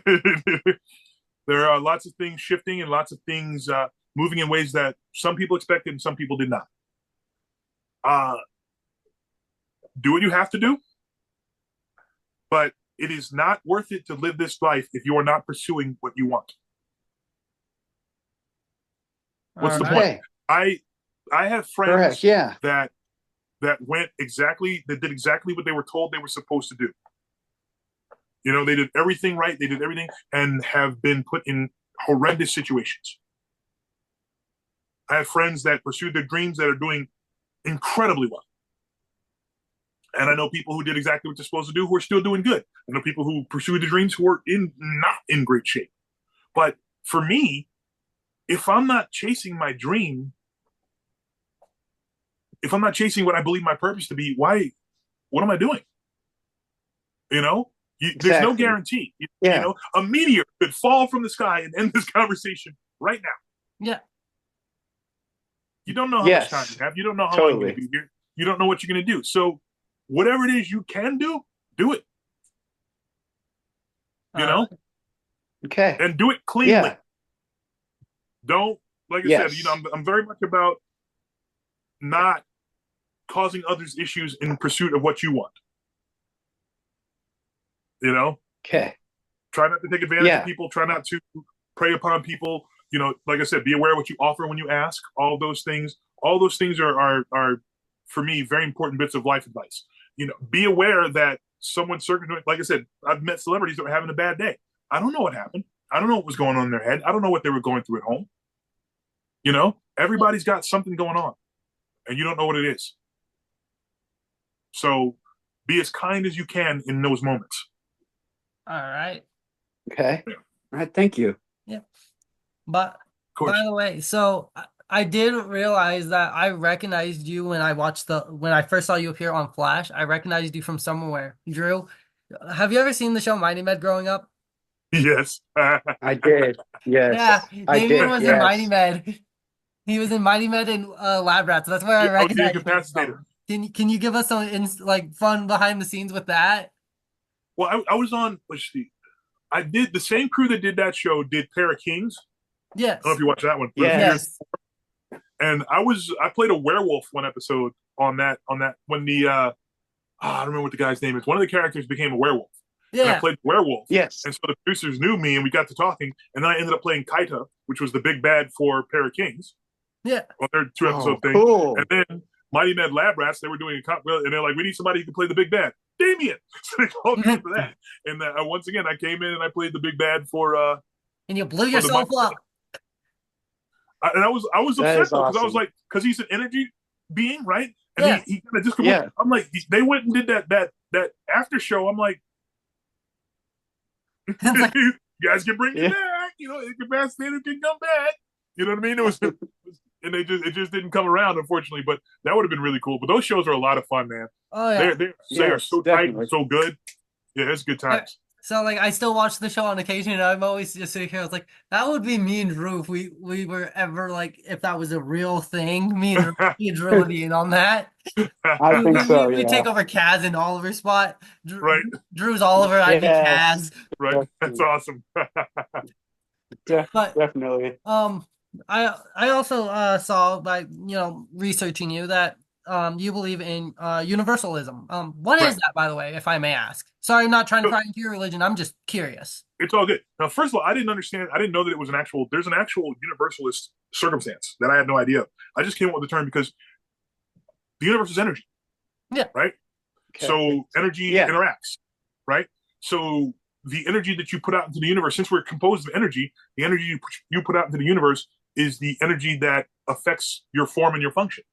There are lots of things shifting and lots of things moving in ways that some people expected and some people did not. Do what you have to do, but it is not worth it to live this life if you are not pursuing what you want. What's the point? I have friends Correct. Yeah. that did exactly what they were told they were supposed to do. They did everything right, they did everything, and have been put in horrendous situations. I have friends that pursued their dreams that are doing incredibly well. And I know people who did exactly what they're supposed to do who are still doing good. I know people who pursued the dreams who are not in great shape. But for me, if I'm not chasing my dream, if I'm not chasing what I believe my purpose to be, what am I doing? There's no guarantee. Yeah. A meteor could fall from the sky and end this conversation right now. Yeah. You don't know how much time you have. You don't know how long you're going to be here. You don't know what you're going to do. So whatever it is you can do it. Okay. And do it cleanly. Yeah. Don't, like I said, I'm very much about not causing others issues in pursuit of what you want. Okay. Try not to take advantage of people. Try not to prey upon people. Like I said, be aware of what you offer when you ask. All those things are for me very important bits of life advice. Be aware that someone's circumventing. Like I said, I've met celebrities that were having a bad day. I don't know what happened. I don't know what was going on in their head. I don't know what they were going through at home. Everybody's got something going on, and you don't know what it is. So be as kind as you can in those moments. All right. Okay. All right. Thank you. Yeah. But by the way, so I did realize that I recognized you when I first saw you appear on Flash. I recognized you from somewhere. Drew, have you ever seen the show Mighty Med growing up? Yes. I did. Yes. Yeah. I did. Was in Mighty Med. He was in Mighty Med and Lab Rats. So that's where I recognized incapacitator. Can you give us some fun behind the scenes with that? Well, I was on. Let's see. I did the same crew that did that show did Pair of Kings. Yes. I don't know if you watched that one. Yes. And I played a werewolf one episode on that when the I don't remember what the guy's name is. One of the characters became a werewolf. Yeah. And I played werewolf. Yes. And so the producers knew me and we got to talking. And then I ended up playing Kaita, which was the big bad for Pair of Kings. Yeah. On their 2-episode thing. Cool. And then Mighty Med Lab Rats, they were doing and they're like, we need somebody who can play the big bad. Damion. So they called me for that. And once again, I came in and I played the big bad for and you blew yourself up. And I was upset because awesome. I was like, because he's an energy being, right? And he kind of just I'm like, they went and did that after show. I'm like, you guys can bring it back. Incapacitator can come back. You know what I mean? It was, and it just didn't come around, unfortunately. But that would have been really cool. But those shows are a lot of fun, man. Oh yeah, they are so tight and so good. Yeah, it's good times. So like I still watch the show on occasion and I'm always just sitting here, I was like, that would be me and Drew if we were ever like if that was a real thing. Me and Drew would be in on that. I think so, We yeah. take over Kaz and Oliver's spot. Right, Drew's Oliver, I'd be Yes. Kaz. right. That's awesome. But Definitely. I also saw by researching you that you believe in universalism. What Right. is that, by the way, if I may ask? Sorry, I'm not trying to pry into your religion. I'm just curious. It's all good. Now, first of all, I didn't understand. I didn't know that it was there's an actual universalist circumstance that I had no idea of. I just came up with the term because the universe is energy, Yeah. right? Okay. So energy Yeah. interacts, right? So the energy that you put out into the universe, since we're composed of energy, the energy you put out into the universe is the energy that affects your form and your function.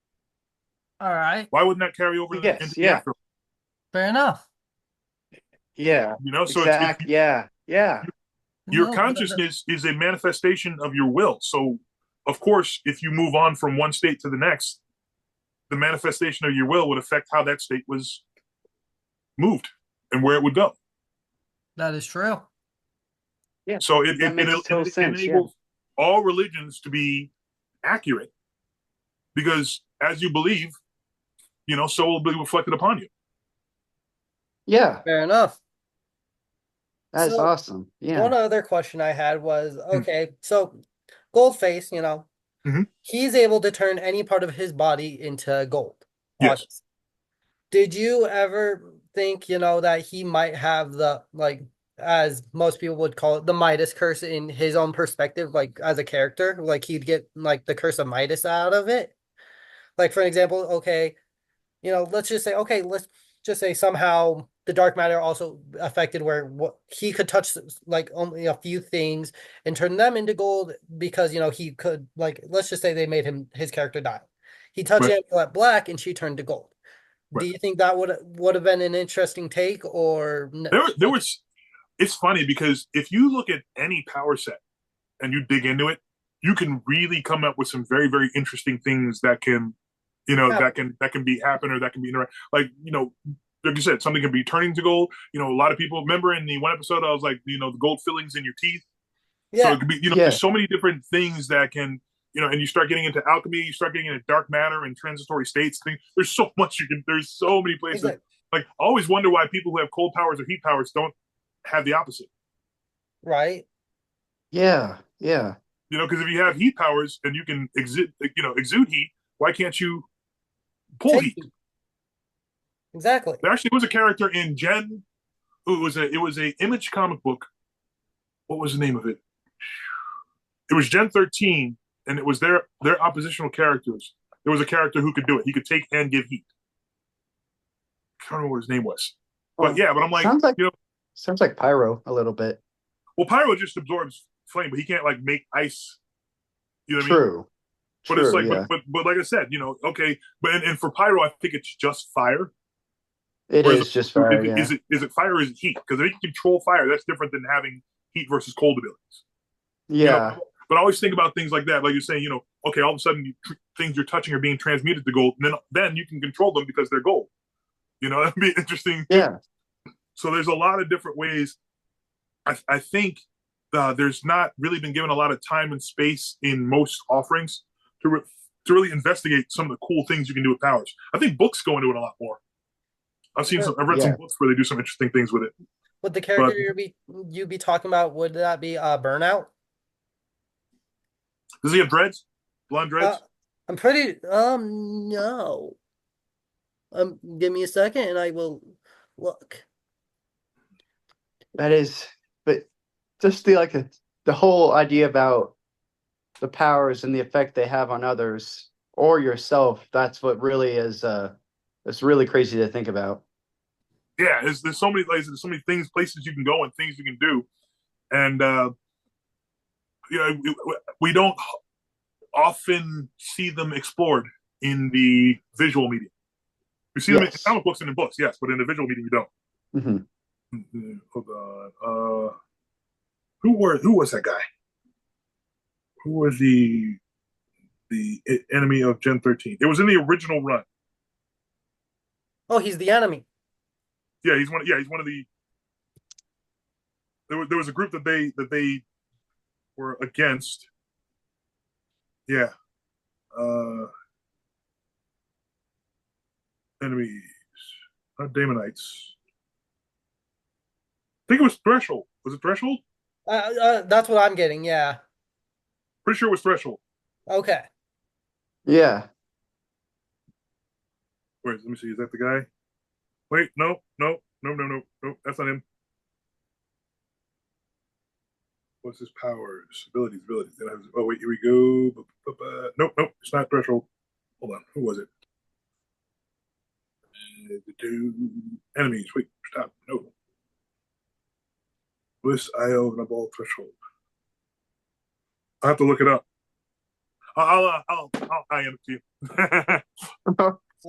All right. Why wouldn't that carry over into Yes, the yeah. afterlife? Fair enough. Yeah. So Exact. Yeah. Yeah. your No, consciousness is a manifestation of your will. So, of course, if you move on from one state to the next, the manifestation of your will would affect how that state was moved and where it would go. that is true. Yeah. So That makes total it sense. Yeah. enables all religions to be accurate because as you believe, so will be reflected upon you. Yeah. Fair enough. That's So awesome. one Yeah. other question I had was, okay, so Goldface, Mhm. he's able to turn any part of his body into gold. Yes. Obviously. Did you ever think, that he might have the, like, as most people would call it, the Midas curse in his own perspective, like as a character? Like he'd get like the curse of Midas out of it? Like, for example, okay, let's just say somehow the dark matter also affected where what he could touch like only a few things and turn them into gold because he could, like, let's just say they made his character die. He touched Right. Amulet black and she turned to gold. Do Right. you think that would have been an interesting take or There was. It's funny because if you look at any power set and you dig into it, you can really come up with some very, very interesting things that can, Yeah. that can be happen or that can be interact. Like you said, something can be turning to gold. A lot of people remember in the one episode I was like, the gold fillings in your teeth. So Yeah. it could be, Yeah. there's so many different things that can, and you start getting into alchemy, you start getting into dark matter and transitory states. There's so much there's so many places. Exactly. Like, I always wonder why people who have cold powers or heat powers don't have the opposite. Right. Yeah. Yeah. Because if you have heat powers and you can exude heat, why can't you pull Take heat? you. Exactly. There actually was a character in Gen. It was a Image comic book. What was the name of it? It was Gen 13, and it was their oppositional characters. There was a character who could do it. He could take and give heat. I can't remember what his name was. But yeah, but I'm like, sounds like Pyro a little bit. well, Pyro just absorbs flame, but he can't like make ice. You know what I mean? True. But it's like, yeah. but like I said, okay, but and for Pyro, I think it's just fire. It is just fire. Yeah. Is it fire or is it heat? Because if you can control fire, that's different than having heat versus cold abilities. Yeah. But I always think about things like that, like you're saying, okay, all of a sudden things you're touching are being transmuted to gold, and then you can control them because they're gold. That'd be interesting. Yeah. So there's a lot of different ways. I think there's not really been given a lot of time and space in most offerings to really investigate some of the cool things you can do with powers. I think books go into it a lot more. I've read some books where they do some interesting things with it. Would the character you'd be talking about, would that be Burnout? Does he have dreads? Blonde dreads? I'm pretty no. Give me a second and I will look. That is, but just the whole idea about the powers and the effect they have on others or yourself. That's what really is. It's really crazy to think about. Yeah, there's so many places, there's so many things, places you can go, and things you can do, and we don't often see them explored in the visual medium. We see them in comic books and in books, yes, but in the visual medium, you don't. Mm-hmm. Hold on. Who was that guy? Who was the enemy of Gen 13? It was in the original run. Oh, he's the enemy. Yeah, he's one of the. there was a group that they were against. Yeah. Enemies. Not Damonites. I think it was Threshold. Was it Threshold? That's what I'm getting. Yeah. Pretty sure it was Threshold. Okay. Yeah. Wait, let me see. Is that the guy? Wait, no, no, no, no, no, no. That's not him. What's his powers? Abilities, abilities. Oh, wait, here we go. Nope, nope. It's not Threshold. Hold on. Who was it? Enemies. Wait, stop. No. Bliss, IO, and a ball threshold. I'll have to look it up. I am to you.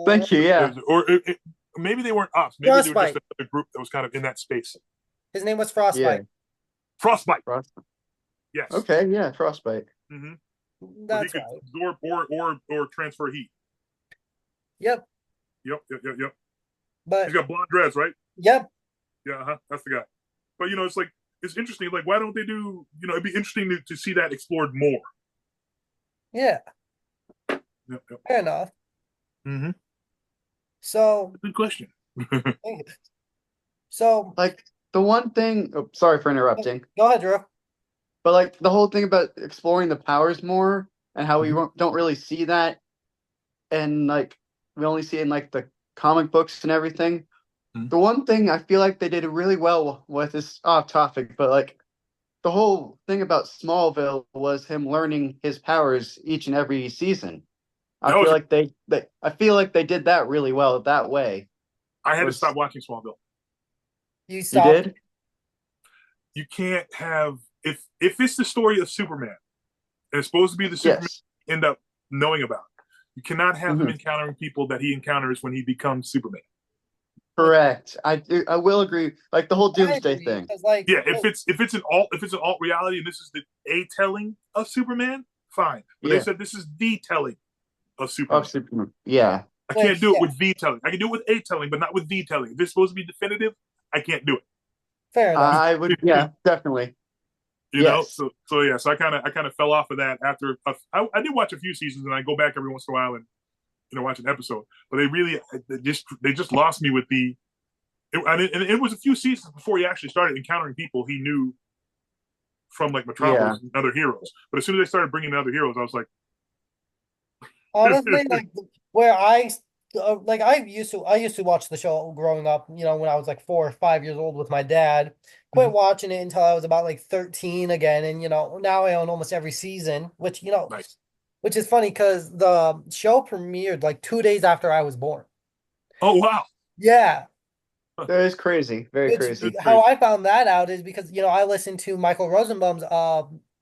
Thank you. Yeah. Or maybe they weren't us. Maybe they were just a group that was kind of in that space. His name was Frostbite. Yeah. Frostbite. Frostbite. Yes. Okay. Yeah. Frostbite. Mm-hmm. That's he could absorb or transfer heat. Yep. Yep. But he's got blonde dreads, right? Yep. Yeah, that's the guy. But it's like it's interesting. Like, why don't they do? It'd be interesting to see that explored more. Yeah. Yep. Fair enough. Mm-hmm. So good question. So like the one thing. Oh, sorry for interrupting. Go ahead, Drew. But like the whole thing about exploring the powers more and how we Mm-hmm. don't really see that, and like we only see it in like the comic books and everything. Mm-hmm. The one thing I feel like they did really well with is off topic, but like the whole thing about Smallville was him learning his powers each and every season. I feel like they did that really well that way. I had to stop watching Smallville. You stopped? You did? You can't have if it's the story of Superman and it's supposed to be the Superman you end up knowing about. You cannot have him encountering people that he encounters when he becomes Superman. Correct. I will agree. Like the whole Doomsday thing. If it's an alt reality and this is the a telling of Superman, fine. But they said this is the telling of Superman. Yeah. I can't do it with the telling. I can do it with a telling, but not with the telling. If it's supposed to be definitive, I can't do it. Fair enough. I would. Yeah, definitely. You know, so I kind of fell off of that after I did watch a few seasons, and I go back every once in a while and watch an episode. But they just lost me with the. And it was a few seasons before he actually started encountering people he knew from like Metropolis and other heroes. But as soon as they started bringing in other heroes, I was like, honestly, like where I used to watch the show growing up, when I was like 4 or 5 years old with my dad. Quit watching it until I was about like 13 again, and now I own almost every season, which nice. Which is funny because the show premiered like 2 days after I was born. Oh wow! Yeah, that is crazy, very crazy. How I found that out is because I listened to Michael Rosenbaum's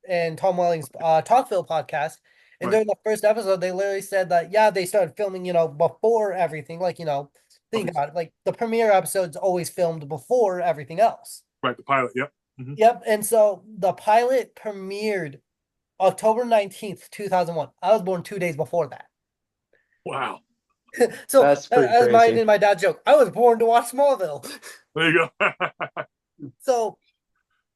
and Tom Welling's Talkville podcast. And during the first episode, they literally said that, they started filming, before everything. Like, think about it. Like, the premiere episode's always filmed before everything else. Right, the pilot, yep. Mm-hmm. Yep, and so the pilot premiered October 19th, 2001. I was born 2 days before that. Wow. So, that's my dad's joke. I was born to watch Smallville. There you go. So,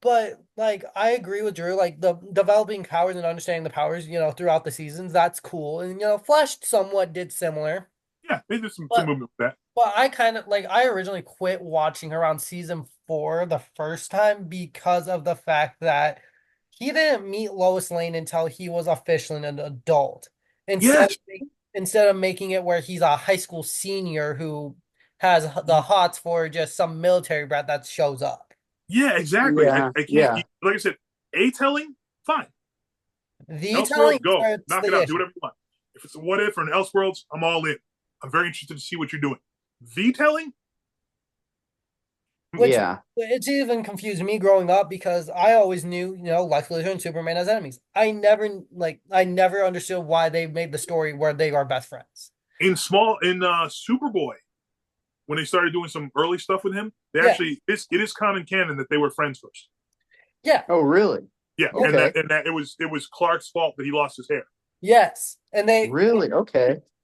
but like I agree with Drew, like the developing powers and understanding the powers, throughout the seasons, that's cool. And Flash somewhat did similar. Yeah, they did some movement with that. But I kind of I originally quit watching around season 4 the first time because of the fact that he didn't meet Lois Lane until he was officially an adult. Instead of making it where he's a high school senior who has the hots for just some military brat that shows up. Yeah, exactly. I can't. Like I said, a telling, fine. The telling, go knock it out. Do whatever you want. If it's a what if or an Elseworlds, I'm all in. I'm very interested to see what you're doing. The telling, it's even confused me growing up because I always knew, Lex Luthor and Superman as enemies. I never understood why they made the story where they are best friends. In Superboy, when they started doing some early stuff with him, they actually it is common canon that they were friends first. Yeah. Oh, really? Yeah. Okay. And that it was Clark's fault that he lost his hair. Yes, and they really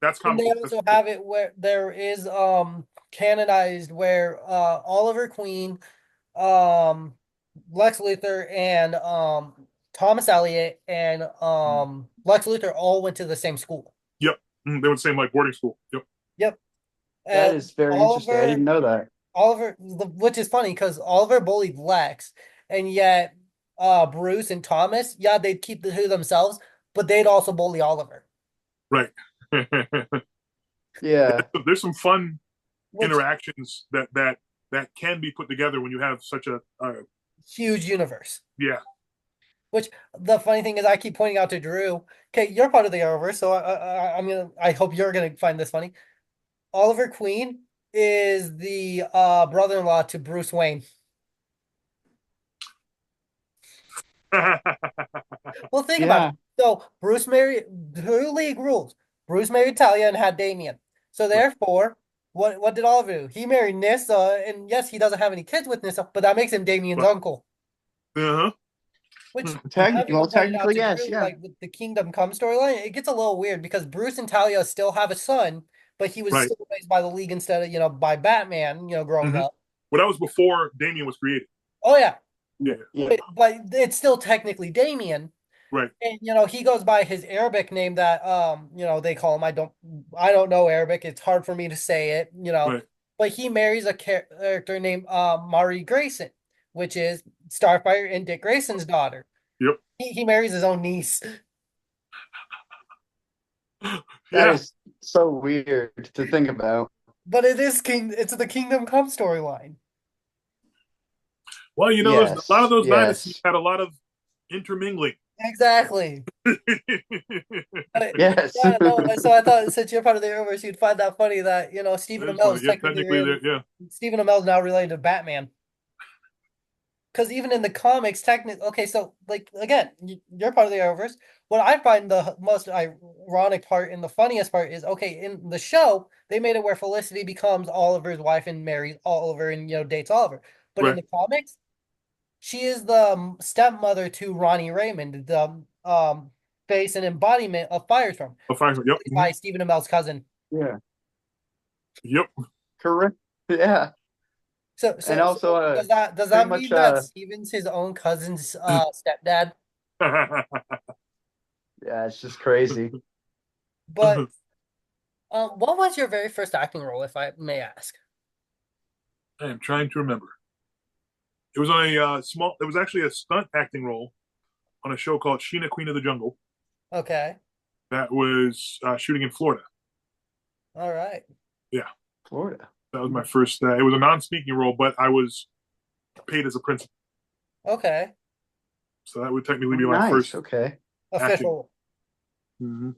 That's common. And they also have it where there is canonized where Oliver Queen, Lex Luthor and Thomas Elliot and Lex Luthor all went to the same school. Yep. They would say like boarding school. Yep. Yep. That And is very interesting. I didn't know that. Which is funny because Oliver bullied Lex, and yet Bruce and Thomas, yeah, they'd keep the to themselves, but they'd also bully Oliver. Right. Yeah. There's some fun Which interactions that can be put together when you have such a huge universe. yeah. Which the funny thing is, I keep pointing out to Drew. Okay, you're part of the universe, so I'm gonna. I hope you're gonna find this funny. Oliver Queen is the brother-in-law to Bruce Wayne. Well, think about it. Yeah. So Bruce married two league rules. Bruce married Talia and had Damian. So therefore, what did Oliver do? He married Nissa, and yes, he doesn't have any kids with Nissa, but that makes him Damian's But, uncle. uh-huh. Which Well, pointed out technically, to yes. Drew, Yeah. like with the Kingdom Come storyline, it gets a little weird because Bruce and Talia still have a son, but he was Right. still raised by the League instead of by Batman. Growing Mhm. up. Well, that was before Damien was created. Oh yeah, Yeah. Yeah. but it's still technically Damian. Right. And he goes by his Arabic name that they call him. I don't know Arabic. It's hard for me to say it. Right. But he marries a character named Mari Grayson, which is Starfire and Dick Grayson's daughter. Yep. He marries his own niece. That Yeah. is so weird to think about. But it's the Kingdom Come storyline. Well, there's a Yes. lot of those dynasties Yes. had a lot of intermingling. Exactly. Yes. Yeah, no, so I thought since you're part of the universe, you'd find that funny that Stephen That's Amell funny. is Yeah, technically technically, yeah. Stephen Amell is now related to Batman. Because even in the comics, technically, okay, so like again, you're part of the universe. What I find the most ironic part and the funniest part is okay, in the show, they made it where Felicity becomes Oliver's wife and marries Oliver and dates Oliver. But in Right. the comics, she is the stepmother to Ronnie Raymond, the face and embodiment of Firestorm, Oh, fine. Yep. played by Stephen Amell's cousin. Yeah. Yep. Correct. Yeah. So, And also, does pretty that much, mean that Steven's his own cousin's stepdad? yeah, it's just crazy. But what was your very first acting role, if I may ask? I am trying to remember. It was on a small. It was actually a stunt acting role on a show called Sheena, Queen of the Jungle. Okay, That was shooting in Florida. all right. Yeah, Florida. that was my first. It was a non-speaking role, but I was paid as a principal, Okay, so that would technically be my Nice. first. Okay. official. Mhm.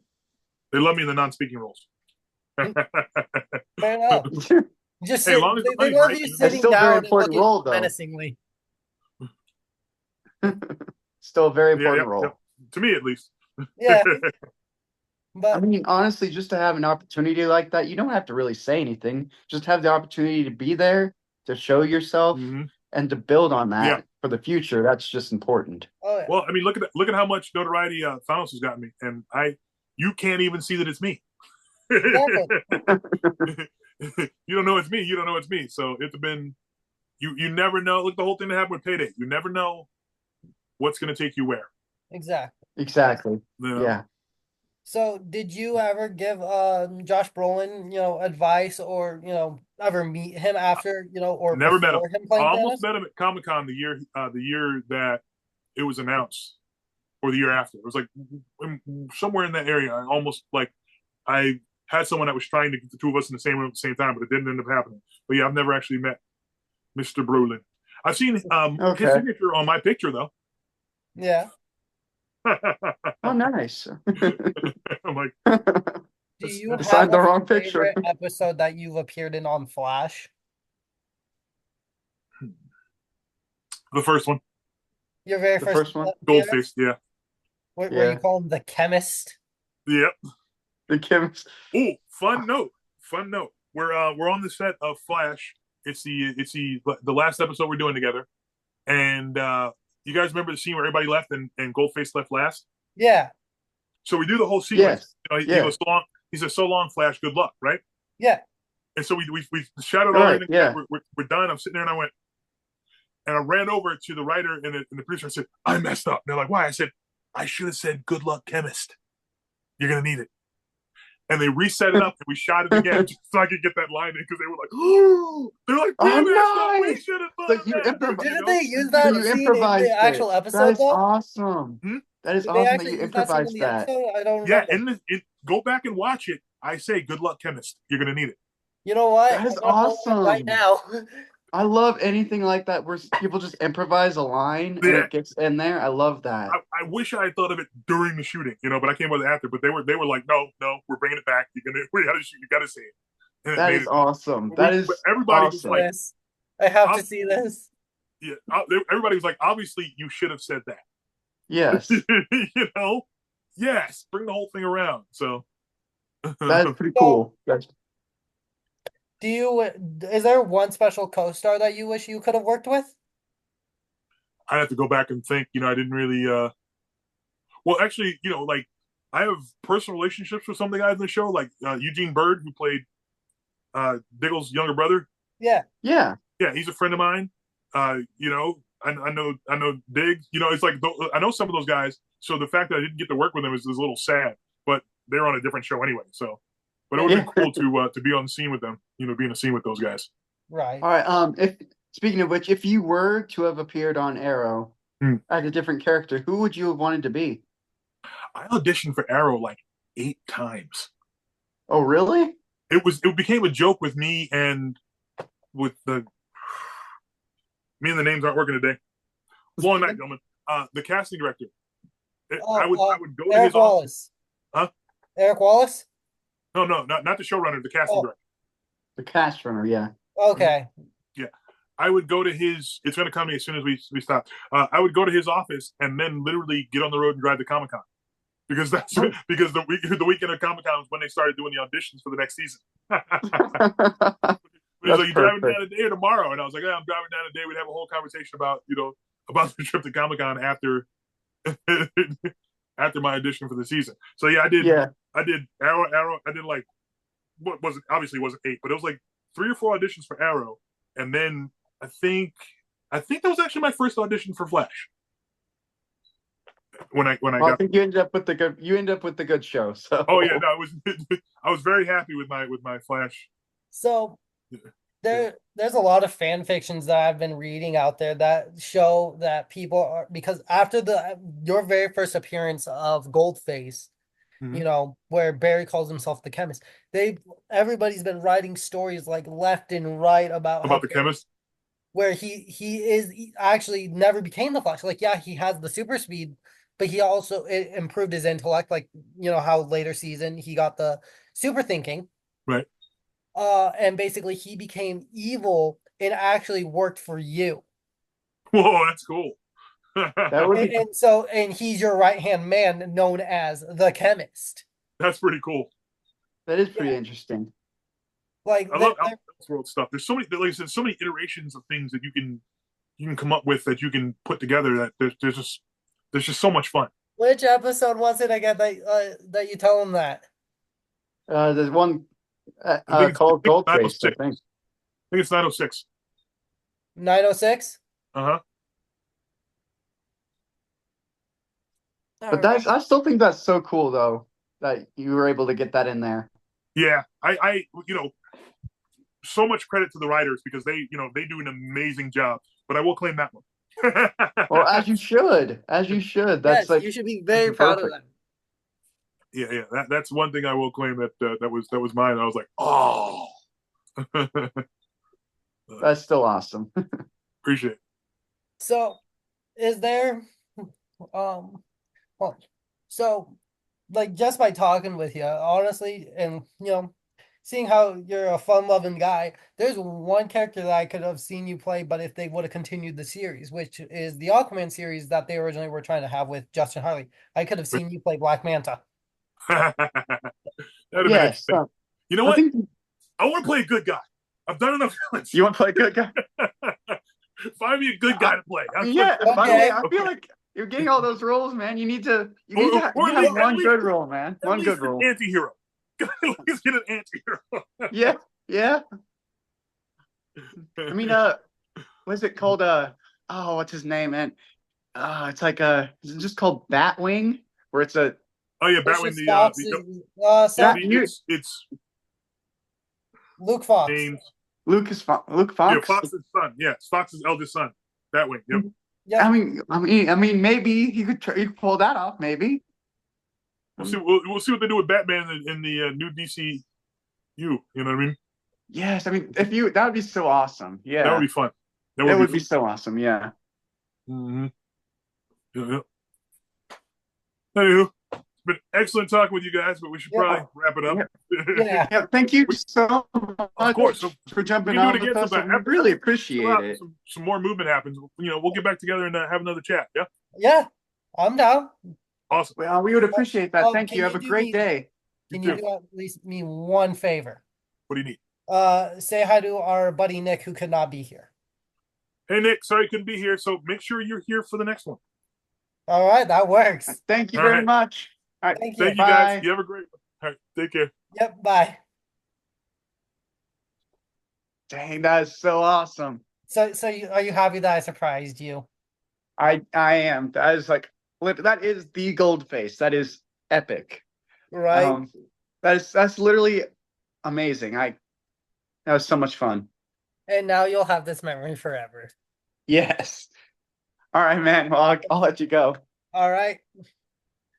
They love me in the non-speaking roles. Fair enough. Just Hey, as long as the they money's love right, you you know. sitting still a very down and important looking role, though. menacingly. Still a very Yeah, important yeah, role. yeah. To me, at least. Yeah, I but mean, honestly, just to have an opportunity like that, you don't have to really say anything. Just have the opportunity to be there, to show yourself, Mhm. and to build on that Yeah. for the future. That's just important. oh yeah, Well, I mean, look at how much notoriety Thanos has gotten me, and you can't even see that it's me. exactly. You don't know it's me. You don't know it's me. So it's been you never know. Look, the whole thing that happened with Payday. You never know what's going to take you where. Exactly. Exactly. You know? Yeah. So, did you ever give Josh Brolin, advice or ever meet him after, or Never met him. before him I playing almost Thanos? met him at Comic-Con the year that it was announced, or the year after. It was like somewhere in that area. I almost I had someone that was trying to get the two of us in the same room at the same time, but it didn't end up happening. But yeah, I've never actually met Mr. Brolin. I've seen his Okay. signature on my picture though. Yeah. Oh, nice. I'm like, Do you They have signed the a wrong picture. favorite episode that you've appeared in on Flash? the first one, Your very The first first one? Goldface. Yeah, where you Yeah. call him the chemist? yep. The Kims. Oh, fun note. Fun note. We're on the set of Flash. It's the last episode we're doing together, and you guys remember the scene where everybody left and Goldface left last? Yeah. So we do the whole sequence. Yes. He Yeah. goes, so long. He says, "So long, Flash. Good luck." Right? Yeah. And so we shouted all Right, everything. yeah. We're done. I'm sitting there and I went, And I ran over to the writer and the producer. I said, I messed up. And they're like, why? I said, I should have said, good luck, chemist. You're going to need it. And they reset it up and we shot it again just so I could get that line in because they were like, oh, they're like, Oh, we messed up. We nice! should have So thought of you that. improv- Didn't You they know? use So that you scene in the improvised actual it. That episode is though? awesome. Hmm? That is Did they awesome that actually you use that scene in improvised the that. episode? I don't Yeah, remember. and go back and watch it. I say, good luck, chemist. You're going to need it. You know what? That is I'm gonna pull it up right awesome. now. I love anything like that where people just improvise a line and Yeah. it gets in there. I love that. I wish I had thought of it during the shooting, but I came with it after. But they were like, no, we're bringing it back. We got to shoot. You got to see it. And it That made is it. awesome. But That but is everybody was awesome. like, This. I have to I'll- see this. yeah, everybody was like, obviously you should have said that. Yes, Yes, bring the whole thing around. So that's pretty cool. That's Is there one special co-star that you wish you could have worked with? I have to go back and think. I didn't really. Well, actually, like I have personal relationships with some of the guys in the show, like Eugene Bird, who played Diggle's younger brother. Yeah. yeah. Yeah, he's a friend of mine. I know Diggs. It's like I know some of those guys. So the fact that I didn't get to work with them is a little sad. But they're on a different show anyway. So, but it would have been cool to be on the scene with them. Be in the scene with those guys. Right. All right. If speaking of which, if you were to have appeared on Arrow as a different character, who would you have wanted to be? I auditioned for Arrow like 8 times. Oh, really? It became a joke with me and with me and the names aren't working today. Long night, gentlemen. The casting director. I would go to Eric his Wallace. office. Huh? Eric Wallace? No, not the showrunner, the casting director. The cast runner, yeah. Okay. Yeah. I would go to his. It's going to come to me as soon as we stop. I would go to his office and then literally get on the road and drive to Comic-Con. Because because the weekend of Comic-Con was when they started doing the auditions for the next season. He was like, you driving down today or tomorrow? And I was like, yeah, I'm driving down today. We'd have a whole conversation about the trip to Comic-Con after after my audition for the season. So yeah, I did Arrow. I did like what wasn't obviously wasn't 8, but it was like 3 or 4 auditions for Arrow, and then I think that was actually my first audition for Flash. When I I think you ended up with the good show. So oh yeah, no, I was very happy with my Flash. So there's a lot of fan fictions that I've been reading out there that show that people are, because after your very first appearance of Goldface, where Barry calls himself the chemist, everybody's been writing stories like left and right about the chemist, where he actually never became the Flash. Like, yeah, he has the super speed, but he also improved his intellect. Like, how later season he got the super thinking. right? And basically he became evil and actually worked for you. Whoa, that's cool. that would be, and he's your right-hand man known as the chemist. That's pretty cool. that is pretty interesting. Like, I love Elseworld stuff. There's so many, like I said, so many iterations of things that you can come up with that you can put together. That there's just so much fun. which episode was it again that you tell him that? There's one called I think Goldface, I 906. think. I think it's 906. 906? Uh-huh. But I still think that's so cool though that you were able to get that in there. Yeah, I so much credit to the writers because they do an amazing job. But I will claim that one. Well, as you should. That's yes, like you should be very proud of them. Yeah. That's one thing I will claim that was mine. I was like, oh, that's still awesome. appreciate it. So, is there, so, like, just by talking with you, honestly, and seeing how you're a fun-loving guy, there's one character that I could have seen you play, but if they would have continued the series, which is the Aquaman series that they originally were trying to have with Justin Harley, I could have seen you play Black Manta. That'd have been Yes. interesting. You know what? I want to play a good guy. I've done enough villains. You want to play a good guy? Find me a good guy to play. Yeah. By the way, I Okay. feel like you're getting all those roles, man. You need to Or have one good role, man. One good role. Anti-hero. At least get an anti-hero. Yeah. I mean, what's it called? oh, what's his name, man? It's like is it just called Batwing, where it's a Oh yeah, Batman. Lucius Fox The is, Yeah, it's Luke Fox. James. Luke Yeah, Fox. Fox's son. Yeah, it's Fox's eldest son. Batwing. Yep. Yeah. I mean, maybe he could pull that off. Maybe. We'll see. We'll see what they do with Batman in the new DCU. You know what I mean? Yes, I mean, that would be so awesome. Yeah, That would be fun. That would be so awesome. Yeah. Mm-hmm. Yeah. Anywho, it's been excellent talking with you guys, but we should probably wrap it up. Yeah. Yeah, thank you so much Of course. So for jumping we can on do it with again us. sometime. We really appreciate it. Some more movement happens. We'll get back together and have another chat. Yeah. Yeah. I'm down. Awesome. Well, we would appreciate that. Thank can you. Have you a do great me- day. Can You you too. do at least me one favor? What do you need? Say hi to our buddy Nick who could not be here. Hey Nick, sorry you couldn't be here. So make sure you're here for the next one. All right, that works. Thank you All very right. much. All right. Thank you. Thank you Bye. guys. You have a great one. All right, take care. Yep, bye. Dang, that is so awesome. So are you happy that I surprised you? I am. That is that is the Goldface. That is epic. Right? That's literally amazing. That was so much fun. And now you'll have this memory forever. Yes. All right, man. Well, I'll let you go. All right.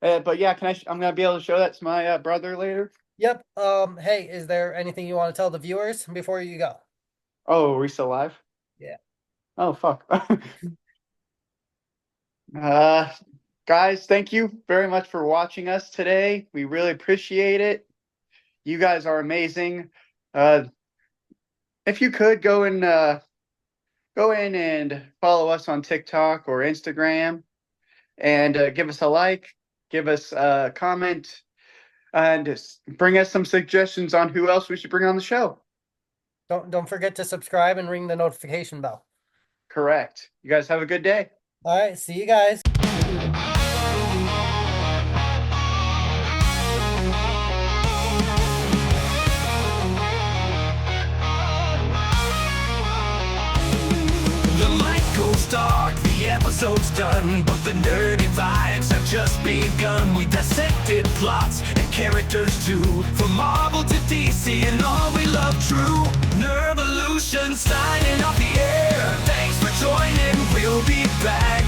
But yeah, I'm gonna be able to show that to my brother later. Yep. Hey, is there anything you want to tell the viewers before you go? Oh, are we still live? Yeah. Oh, fuck. Guys, thank you very much for watching us today. We really appreciate it. You guys are amazing. If you could go in and follow us on TikTok or Instagram and give us a like, give us a comment, and just bring us some suggestions on who else we should bring on the show. Don't forget to subscribe and ring the notification bell. Correct. You guys have a good day. All right, see you guys. The light goes dark, the episode's done, but the nerdy vibes have just begun. We dissected plots and characters too, from Marvel to DC and all we love true. Nervolution signing off the air. Thanks for joining, we'll be back.